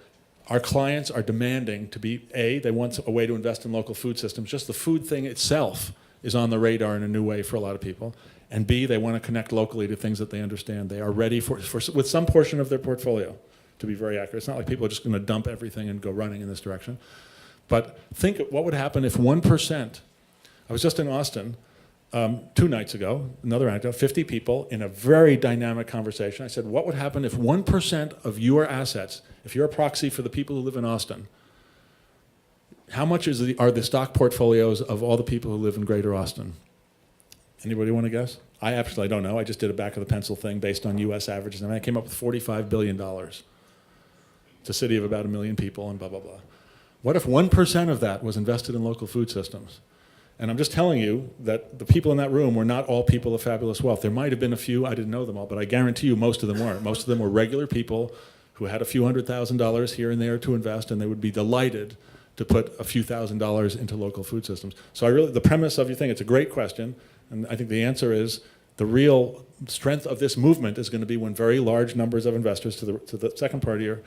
Our clients are demanding to be, they want a way to invest in local food systems. Just the food thing itself is on the radar in a new way for a lot of people. And B, they want to connect locally to things that they understand. They are ready with some portion of their portfolio, to be very accurate. It's not like people are just going to dump everything and go running in this direction. But think what would happen if 1%, I was just in Austin 2 nights ago, another anecdote, 50 people in a very dynamic conversation. I said, what would happen if 1% of your assets, if you're a proxy for the people who live in Austin, how much are the stock portfolios of all the people who live in Greater Austin? Anybody want to guess? I absolutely don't know. I just did a back of the pencil thing based on U.S. averages, and I came up with $45 billion. It's a city of about 1 million people and blah, blah, blah. What if 1% of that was invested in local food systems? And I'm just telling you that the people in that room were not all people of fabulous wealth. There might have been a few, I didn't know them all, but I guarantee you most of them weren't. Most of them were regular people who had a few $100,000 here and there to invest, and they would be delighted to put a few $1,000s into local food systems. So the premise of your thing, it's a great question, and I think the answer is the real strength of this movement is going to be when very large numbers of investors, to the second part of your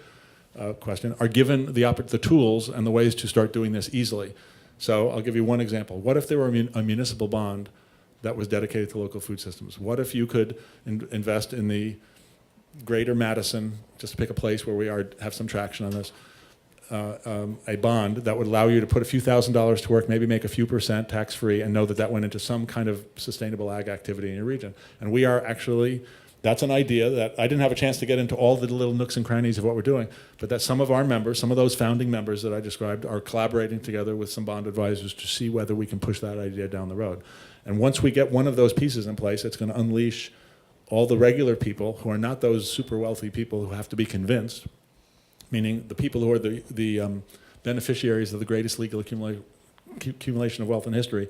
question, are given the tools and the ways to start doing this easily. So I'll give you one example. What if there were a municipal bond that was dedicated to local food systems? What if you could invest in the greater Madison, just to pick a place where we have some traction on this, a bond that would allow you to put a few $1,000s to work, maybe make a few percent tax-free, and know that that went into some kind of sustainable ag activity in your region. And we are actually, that's an idea that I didn't have a chance to get into all the little nooks and crannies of what we're doing, but that some of our members, some of those founding members that I described, are collaborating together with some bond advisors to see whether we can push that idea down the road. And once we get one of those pieces in place, it's going to unleash all the regular people who are not those super wealthy people who have to be convinced, meaning the people who are the beneficiaries of the greatest legal accumulation of wealth in history,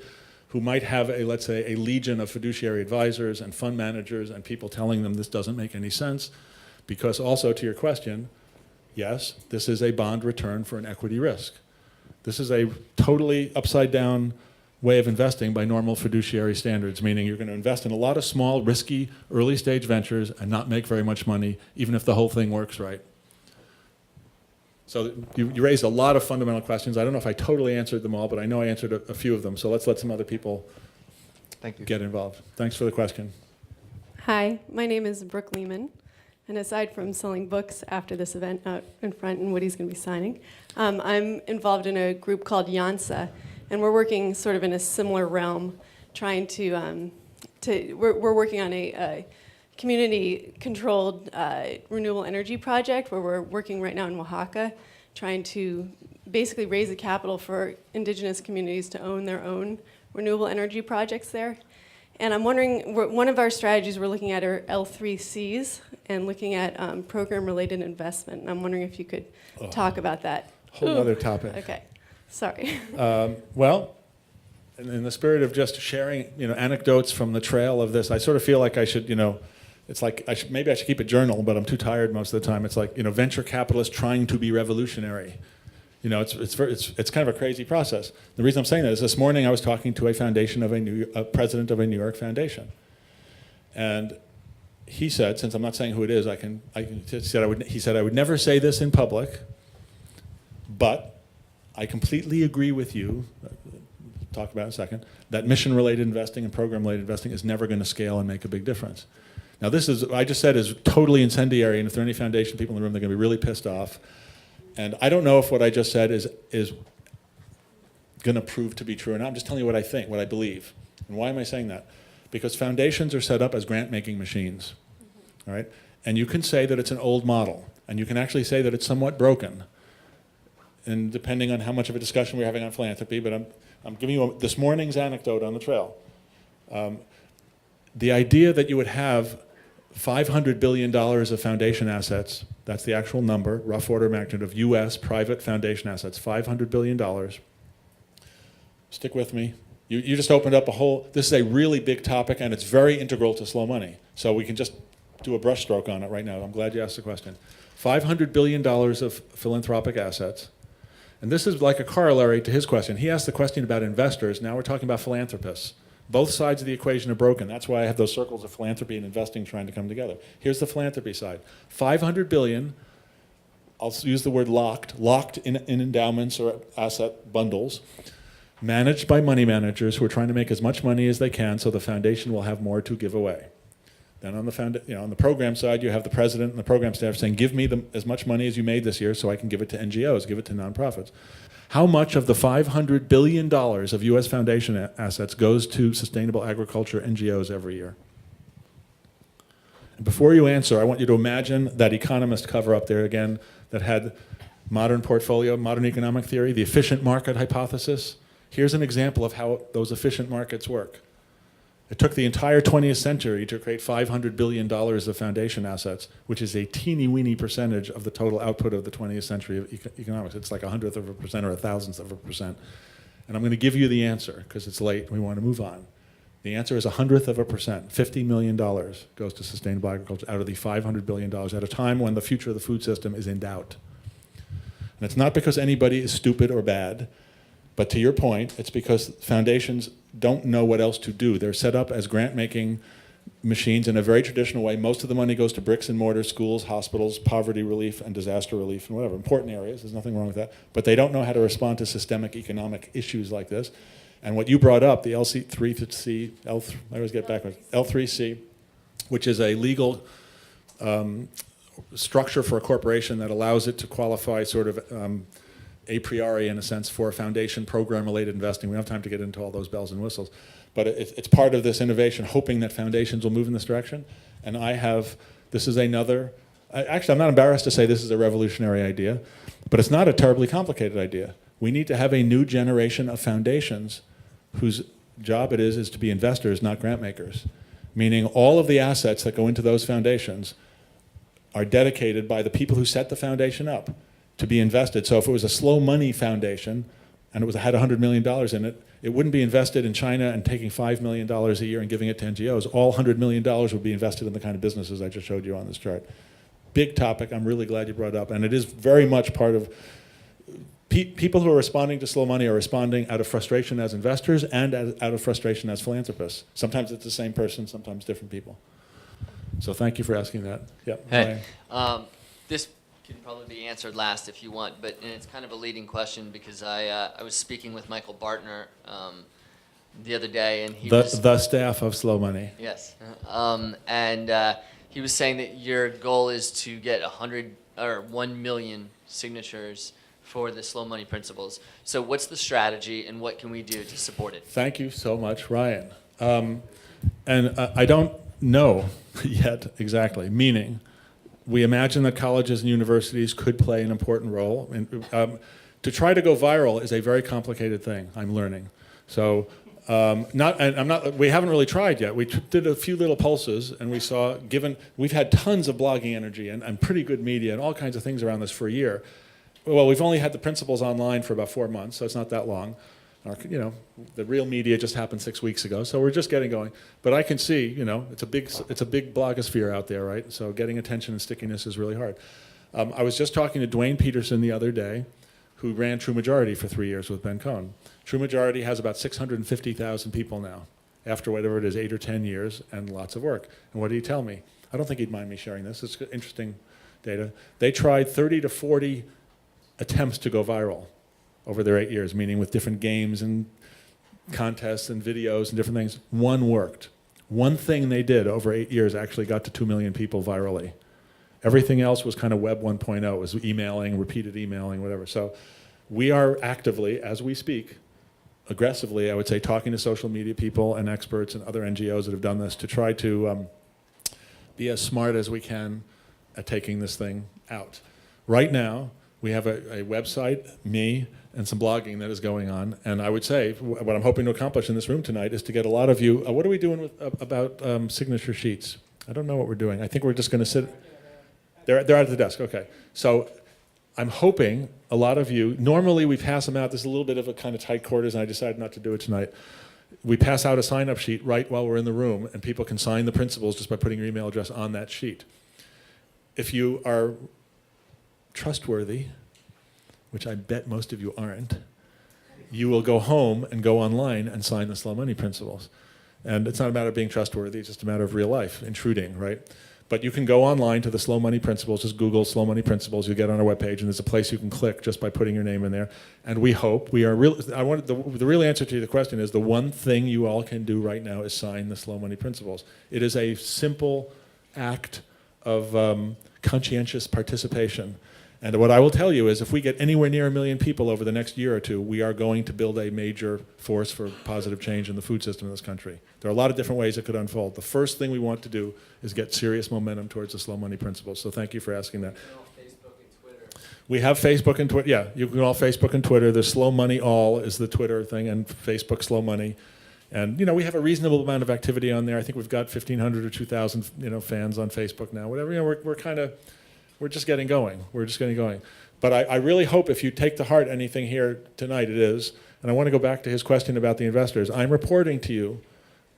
who might have let's say, a legion of fiduciary advisors and fund managers and people telling them this doesn't make any sense. Because also to your question, yes, this is a bond return for an equity risk. This is a totally upside down way of investing by normal fiduciary standards, meaning you're going to invest in a lot of small, risky, early stage ventures and not make very much money, even if the whole thing works right. So you raised a lot of fundamental questions. I don't know if I totally answered them all, but I know I answered a few of them. So let's let some other people get involved. Thanks for the question. Hi, my name is Brooke Lehman. And aside from selling books after this event out in front and Woody's going to be signing, I'm involved in a group called YANSA. And we're working sort of in a similar realm, trying we're working on a community-controlled renewable energy project where we're working right now in Oaxaca, trying to basically raise the capital for indigenous communities to own their own renewable energy projects there. And I'm wondering, one of our strategies we're looking at are L3Cs and looking at program-related investment. And I'm wondering if you could talk about that. Whole other topic. Okay, sorry. Well, in the spirit of just sharing, anecdotes from the trail of this, I sort of feel like I should, it's like maybe I should keep a journal, but I'm too tired most of the time. It's like, venture capitalists trying to be revolutionary. It's kind of a crazy process. The reason I'm saying that is this morning I was talking to a president of a New York foundation, and he said, since I'm not saying who it is, he said I would never say this in public, but I completely agree with you. Talk about in a second, that mission-related investing and program-related investing is never going to scale and make a big difference. Now this is, I just said, is totally incendiary, and if there are any foundation people in the room, they're going to be really pissed off. And I don't know if what I just said is going to prove to be true or not. I'm just telling you what I think, what I believe. And why am I saying that? Because foundations are set up as grant-making machines, all right? And you can say that it's an old model, and you can actually say that it's somewhat broken, and depending on how much of a discussion we're having on philanthropy, but I'm giving you this morning's anecdote on the trail. The idea that you would have $500 billion of foundation assets, that's the actual number, rough order of magnitude of US private foundation assets, $500 billion. Stick with me. You just opened up this is a really big topic and it's very integral to slow money. So we can just do a brushstroke on it right now. I'm glad you asked the question. $500 billion of philanthropic assets. And this is like a corollary to his question. He asked the question about investors. Now we're talking about philanthropists. Both sides of the equation are broken. That's why I have those circles of philanthropy and investing trying to come together. Here's the philanthropy side. $500 billion, I'll use the word locked in endowments or asset bundles, managed by money managers who are trying to make as much money as they can so the foundation will have more to give away. Then on the program side, you have the president and the program staff saying, give me as much money as you made this year so I can give it to NGOs, give it to nonprofits. How much of the $500 billion of U.S. foundation assets goes to sustainable agriculture NGOs every year? And before you answer, I want you to imagine that economist cover up there again that had modern portfolio, modern economic theory, the efficient market hypothesis. Here's an example of how those efficient markets work. It took the entire 20th century to create $500 billion of foundation assets, which is a teeny-weeny percentage of the total output of the 20th century of economics. It's like 1/100 of a percent or 1,000th of a percent. And I'm going to give you the answer, because it's late and we want to move on. The answer is 1/100 of a percent. $50 million goes to sustainable agriculture out of the $500 billion at a time when the future of the food system is in doubt. And it's not because anybody is stupid or bad, but to your point, it's because foundations don't know what else to do. They're set up as grant-making machines in a very traditional way. Most of the money goes to bricks and mortar, schools, hospitals, poverty relief, and disaster relief, and whatever, important areas. There's nothing wrong with that. But they don't know how to respond to systemic economic issues like this. And what you brought up, the L3C, I always get backwards, L3C, which is a legal structure for a corporation that allows it to qualify sort of a priori, in a sense, for foundation program-related investing. We don't have time to get into all those bells and whistles. But it's part of this innovation, hoping that foundations will move in this direction. And this is another, actually, I'm not embarrassed to say this is a revolutionary idea, but it's not a terribly complicated idea. We need to have a new generation of foundations whose job it is to be investors, not grant makers. Meaning all of the assets that go into those foundations are dedicated by the people who set the foundation up to be invested. So if it was a slow money foundation and it had $100 million in it, it wouldn't be invested in China and taking $5 million a year and giving it to NGOs. All $100 million would be invested in the kind of businesses I just showed you on this chart. Big topic. I'm really glad you brought it up. And it is very much part of people who are responding to slow money are responding out of frustration as investors and out of frustration as philanthropists. Sometimes it's the same person, sometimes different people. So thank you for asking that. Yeah. Hey, this can probably be answered last if you want, and it's kind of a leading question because I was speaking with Michael Bartner the other day, and the staff of Slow Money. Yes, and he was saying that your goal is to get 1 million signatures for the slow money principles. So what's the strategy, and what can we do to support it? Thank you so much, Ryan. And I don't know yet exactly, meaning we imagine that colleges and universities could play an important role. To try to go viral is a very complicated thing, I'm learning. So we haven't really tried yet. We did a few little pulses, and we saw, we've had tons of blogging energy and pretty good media and all kinds of things around this for a year. Well, we've only had the principles online for about 4 months, so it's not that long. The real media just happened 6 weeks ago, so we're just getting going. But I can see, it's a big blogosphere out there, right? So getting attention and stickiness is really hard. I was just talking to Dwayne Peterson the other day, who ran True Majority for 3 years with Ben Cohn. True Majority has about 650,000 people now, after whatever it is, 8 or 10 years, and lots of work. And what did he tell me? I don't think he'd mind me sharing this. It's interesting data. They tried 30 to 40 attempts to go viral over their 8 years, meaning with different games and contests and videos and different things. One worked. One thing they did over 8 years actually got to 2 million people virally. Everything else was kind of Web 1.0. It was emailing, repeated emailing, whatever. So we are actively, as we speak, aggressively, I would say, talking to social media people and experts and other NGOs that have done this to try to be as smart as we can at taking this thing out. Right now, we have a website, me, and some blogging that is going on. And I would say what I'm hoping to accomplish in this room tonight is to get a lot of you. What are we doing about signature sheets? I don't know what we're doing. I think we're just going to sit. They're out at the desk. Okay. So I'm hoping a lot of you. Normally we pass them out. This is a little bit of a kind of tight quarters, and I decided not to do it tonight. We pass out a sign-up sheet right while we're in the room, and people can sign the principles just by putting your email address on that sheet. If you are trustworthy, which I bet most of you aren't, you will go home and go online and sign the slow money principles. And it's not a matter of being trustworthy, it's just a matter of real life, intruding, right? But you can go online to the slow money principles, just Google slow money principles, you'll get on our webpage, and there's a place you can click just by putting your name in there. And we hope, the real answer to the question is the one thing you all can do right now is sign the slow money principles. It is a simple act of conscientious participation. And what I will tell you is if we get anywhere near 1 million people over the next year or two, we are going to build a major force for positive change in the food system in this country. There are a lot of different ways it could unfold. The first thing we want to do is get serious momentum towards the slow money principles. So thank you for asking that. We have Facebook and Twitter. Yeah, you can all Facebook and Twitter. The Slow Money All is the Twitter thing, and Facebook Slow Money. And we have a reasonable amount of activity on there. I think we've got 1,500 or 2,000 fans on Facebook now. Whatever, we're just getting going. We're just getting going. But I really hope if you take to heart anything here tonight, it is, and I want to go back to his question about the investors. I'm reporting to you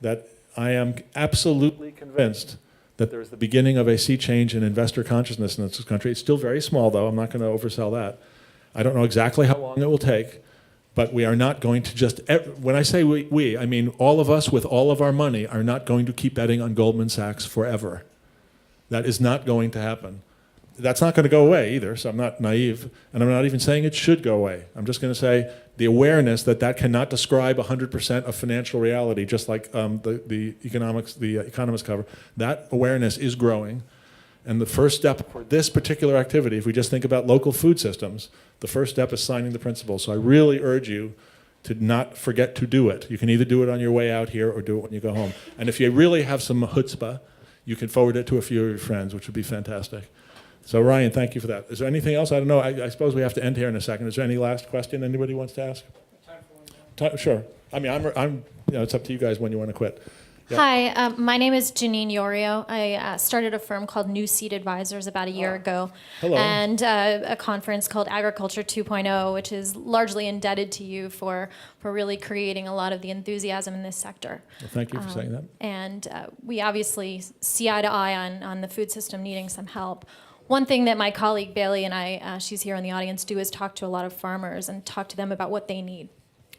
that I am absolutely convinced that there's the beginning of a sea change in investor consciousness in this country. It's still very small, though. I'm not going to oversell that. I don't know exactly how long it will take, but we are not going to just, when I say we, I mean all of us with all of our money are not going to keep betting on Goldman Sachs forever. That is not going to happen. That's not going to go away either, so I'm not naive, and I'm not even saying it should go away. I'm just going to say the awareness that that cannot describe 100% of financial reality, just like the economists cover. That awareness is growing, and the first step for this particular activity, if we just think about local food systems, the first step is signing the principles. So I really urge you to not forget to do it. You can either do it on your way out here or do it when you go home. And if you really have some chutzpah, you can forward it to a few of your friends, which would be fantastic. So Ryan, thank you for that. Is there anything else? I don't know. I suppose we have to end here in a second. Is there any last question anybody wants to ask? Sure. I mean, it's up to you guys when you want to quit. Yeah. Hi, my name is Janine Yorio. I started a firm called New Seed Advisors about a year ago. Hello. And a conference called Agriculture 2.0, which is largely indebted to you for really creating a lot of the enthusiasm in this sector. Well, thank you for saying that. And we obviously see eye to eye on the food system needing some help. One thing that my colleague Bailey and I, she's here in the audience, do is talk to a lot of farmers and talk to them about what they need.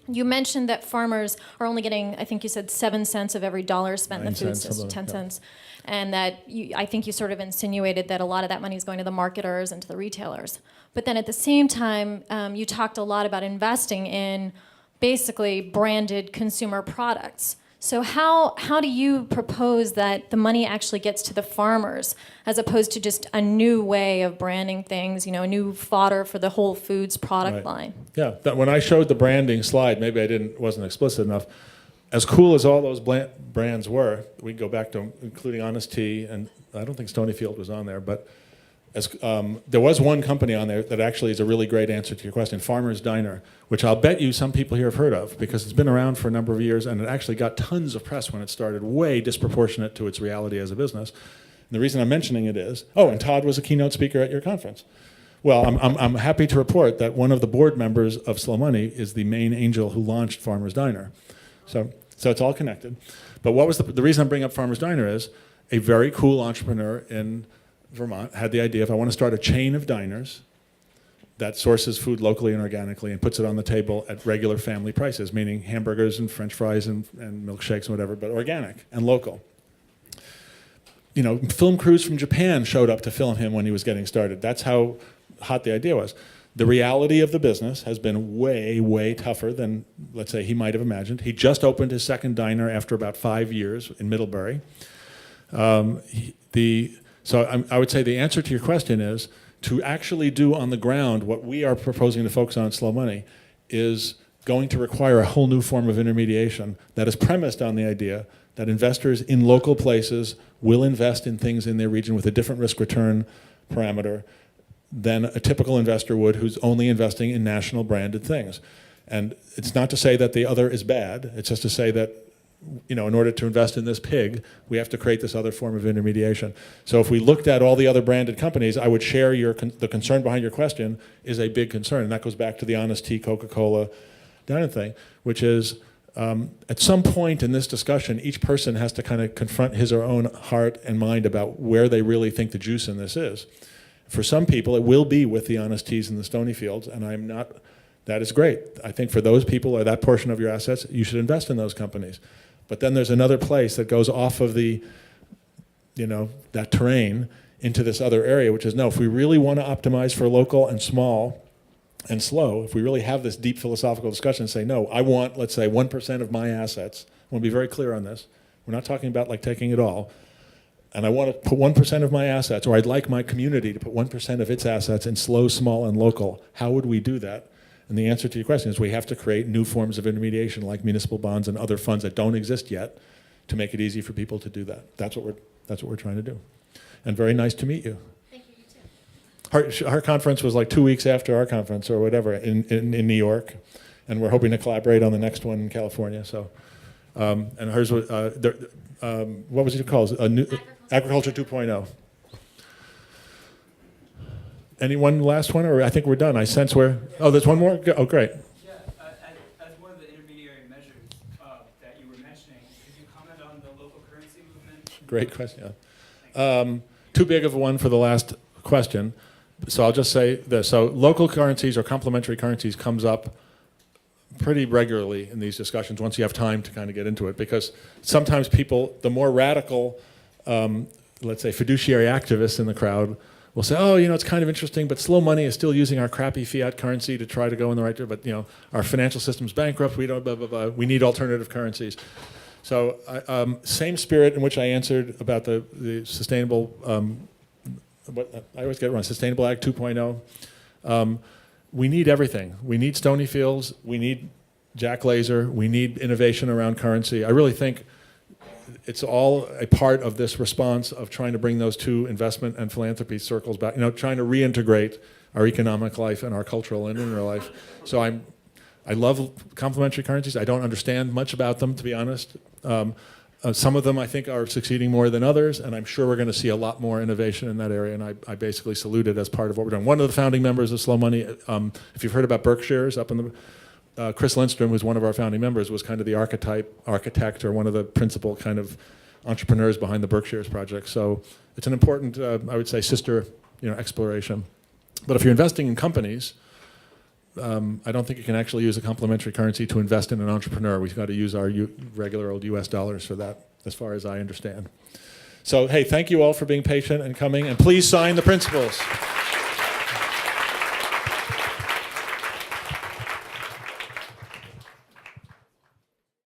You mentioned that farmers are only getting, I think you said 7 cents of every dollar spent in the food system, 10 cents. And that I think you sort of insinuated that a lot of that money is going to the marketers and to the retailers. But then at the same time, you talked a lot about investing in basically branded consumer products. So how do you propose that the money actually gets to the farmers as opposed to just a new way of branding things, a new fodder for the Whole Foods product line? Yeah, when I showed the branding slide, maybe I wasn't explicit enough. As cool as all those brands were, we go back to including Honest Tea, and I don't think Stonyfield was on there, but there was one company on there that actually is a really great answer to your question, Farmer's Diner, which I'll bet you some people here have heard of because it's been around for a number of years and it actually got tons of press when it started, way disproportionate to its reality as a business. And the reason I'm mentioning it is, and Todd was a keynote speaker at your conference. Well, I'm happy to report that one of the board members of Slow Money is the main angel who launched Farmer's Diner. So it's all connected. But what was the reason I'm bringing up Farmer's Diner is a very cool entrepreneur in Vermont had the idea, if I want to start a chain of diners that sources food locally and organically and puts it on the table at regular family prices, meaning hamburgers and French fries and milkshakes and whatever, but organic and local. Film crews from Japan showed up to film him when he was getting started. That's how hot the idea was. The reality of the business has been way, way tougher than, let's say, he might have imagined. He just opened his second diner after about 5 years in Middlebury. So I would say the answer to your question is to actually do on the ground what we are proposing to focus on at Slow Money is going to require a whole new form of intermediation that is premised on the idea that investors in local places will invest in things in their region with a different risk-return parameter than a typical investor would who's only investing in national branded things. And it's not to say that the other is bad, it's just to say that in order to invest in this pig, we have to create this other form of intermediation. So if we looked at all the other branded companies, I would share the concern behind your question is a big concern. And that goes back to the Honest Tea, Coca-Cola, Diner thing, which is at some point in this discussion, each person has to kind of confront his or her own heart and mind about where they really think the juice in this is. For some people, it will be with the Honest Teas and the Stonyfields, and that is great. I think for those people or that portion of your assets, you should invest in those companies. But then there's another place that goes off of that terrain into this other area, which is no, if we really want to optimize for local and small and slow, if we really have this deep philosophical discussion and say, no, I want, let's say, 1% of my assets, I want to be very clear on this. We're not talking about like taking it all. And I want to put 1% of my assets, or I'd like my community to put 1% of its assets in slow, small, and local. How would we do that? And the answer to your question is we have to create new forms of intermediation like municipal bonds and other funds that don't exist yet to make it easy for people to do that. That's what we're trying to do. And very nice to meet you. Thank you, you too. Her conference was like 2 weeks after our conference or whatever in New York. And we're hoping to collaborate on the next one in California. So And hers was, what was it called? Agriculture 2.0. Anyone last one, or I think we're done. I sense oh, there's one more? Oh, great. Yeah, as one of the intermediary measures that you were mentioning, could you comment on the local currency movement? Great question. Too big of a one for the last question, so I'll just say this. So local currencies or complementary currencies comes up pretty regularly in these discussions once you have time to kind of get into it, because sometimes people, the more radical, let's say fiduciary activists in the crowd, will say, oh, it's kind of interesting, but slow money is still using our crappy fiat currency to try to go in the right direction, but our financial system's bankrupt, we don't, blah, blah, blah. We need alternative currencies. So same spirit in which I answered about the sustainable, I always get it wrong, Sustainable Ag 2.0. We need everything. We need Stonyfields, we need Jack Laser, we need innovation around currency. I really think it's all a part of this response of trying to bring those two investment and philanthropy circles back, trying to reintegrate our economic life and our cultural and inner life. So I love complementary currencies. I don't understand much about them, to be honest. Some of them I think are succeeding more than others, and I'm sure we're going to see a lot more innovation in that area, and I basically salute it as part of what we're doing. One of the founding members of Slow Money, if you've heard about Berkshire's up in the Chris Lindstrom, who's one of our founding members, was kind of the architect or one of the principal kind of entrepreneurs behind the Berkshire's project. So it's an important, I would say, sister, exploration. But if you're investing in companies, I don't think you can actually use a complementary currency to invest in an entrepreneur. We've got to use our regular old US dollars for that, as far as I understand. So, hey, thank you all for being patient and coming, and please sign the principles.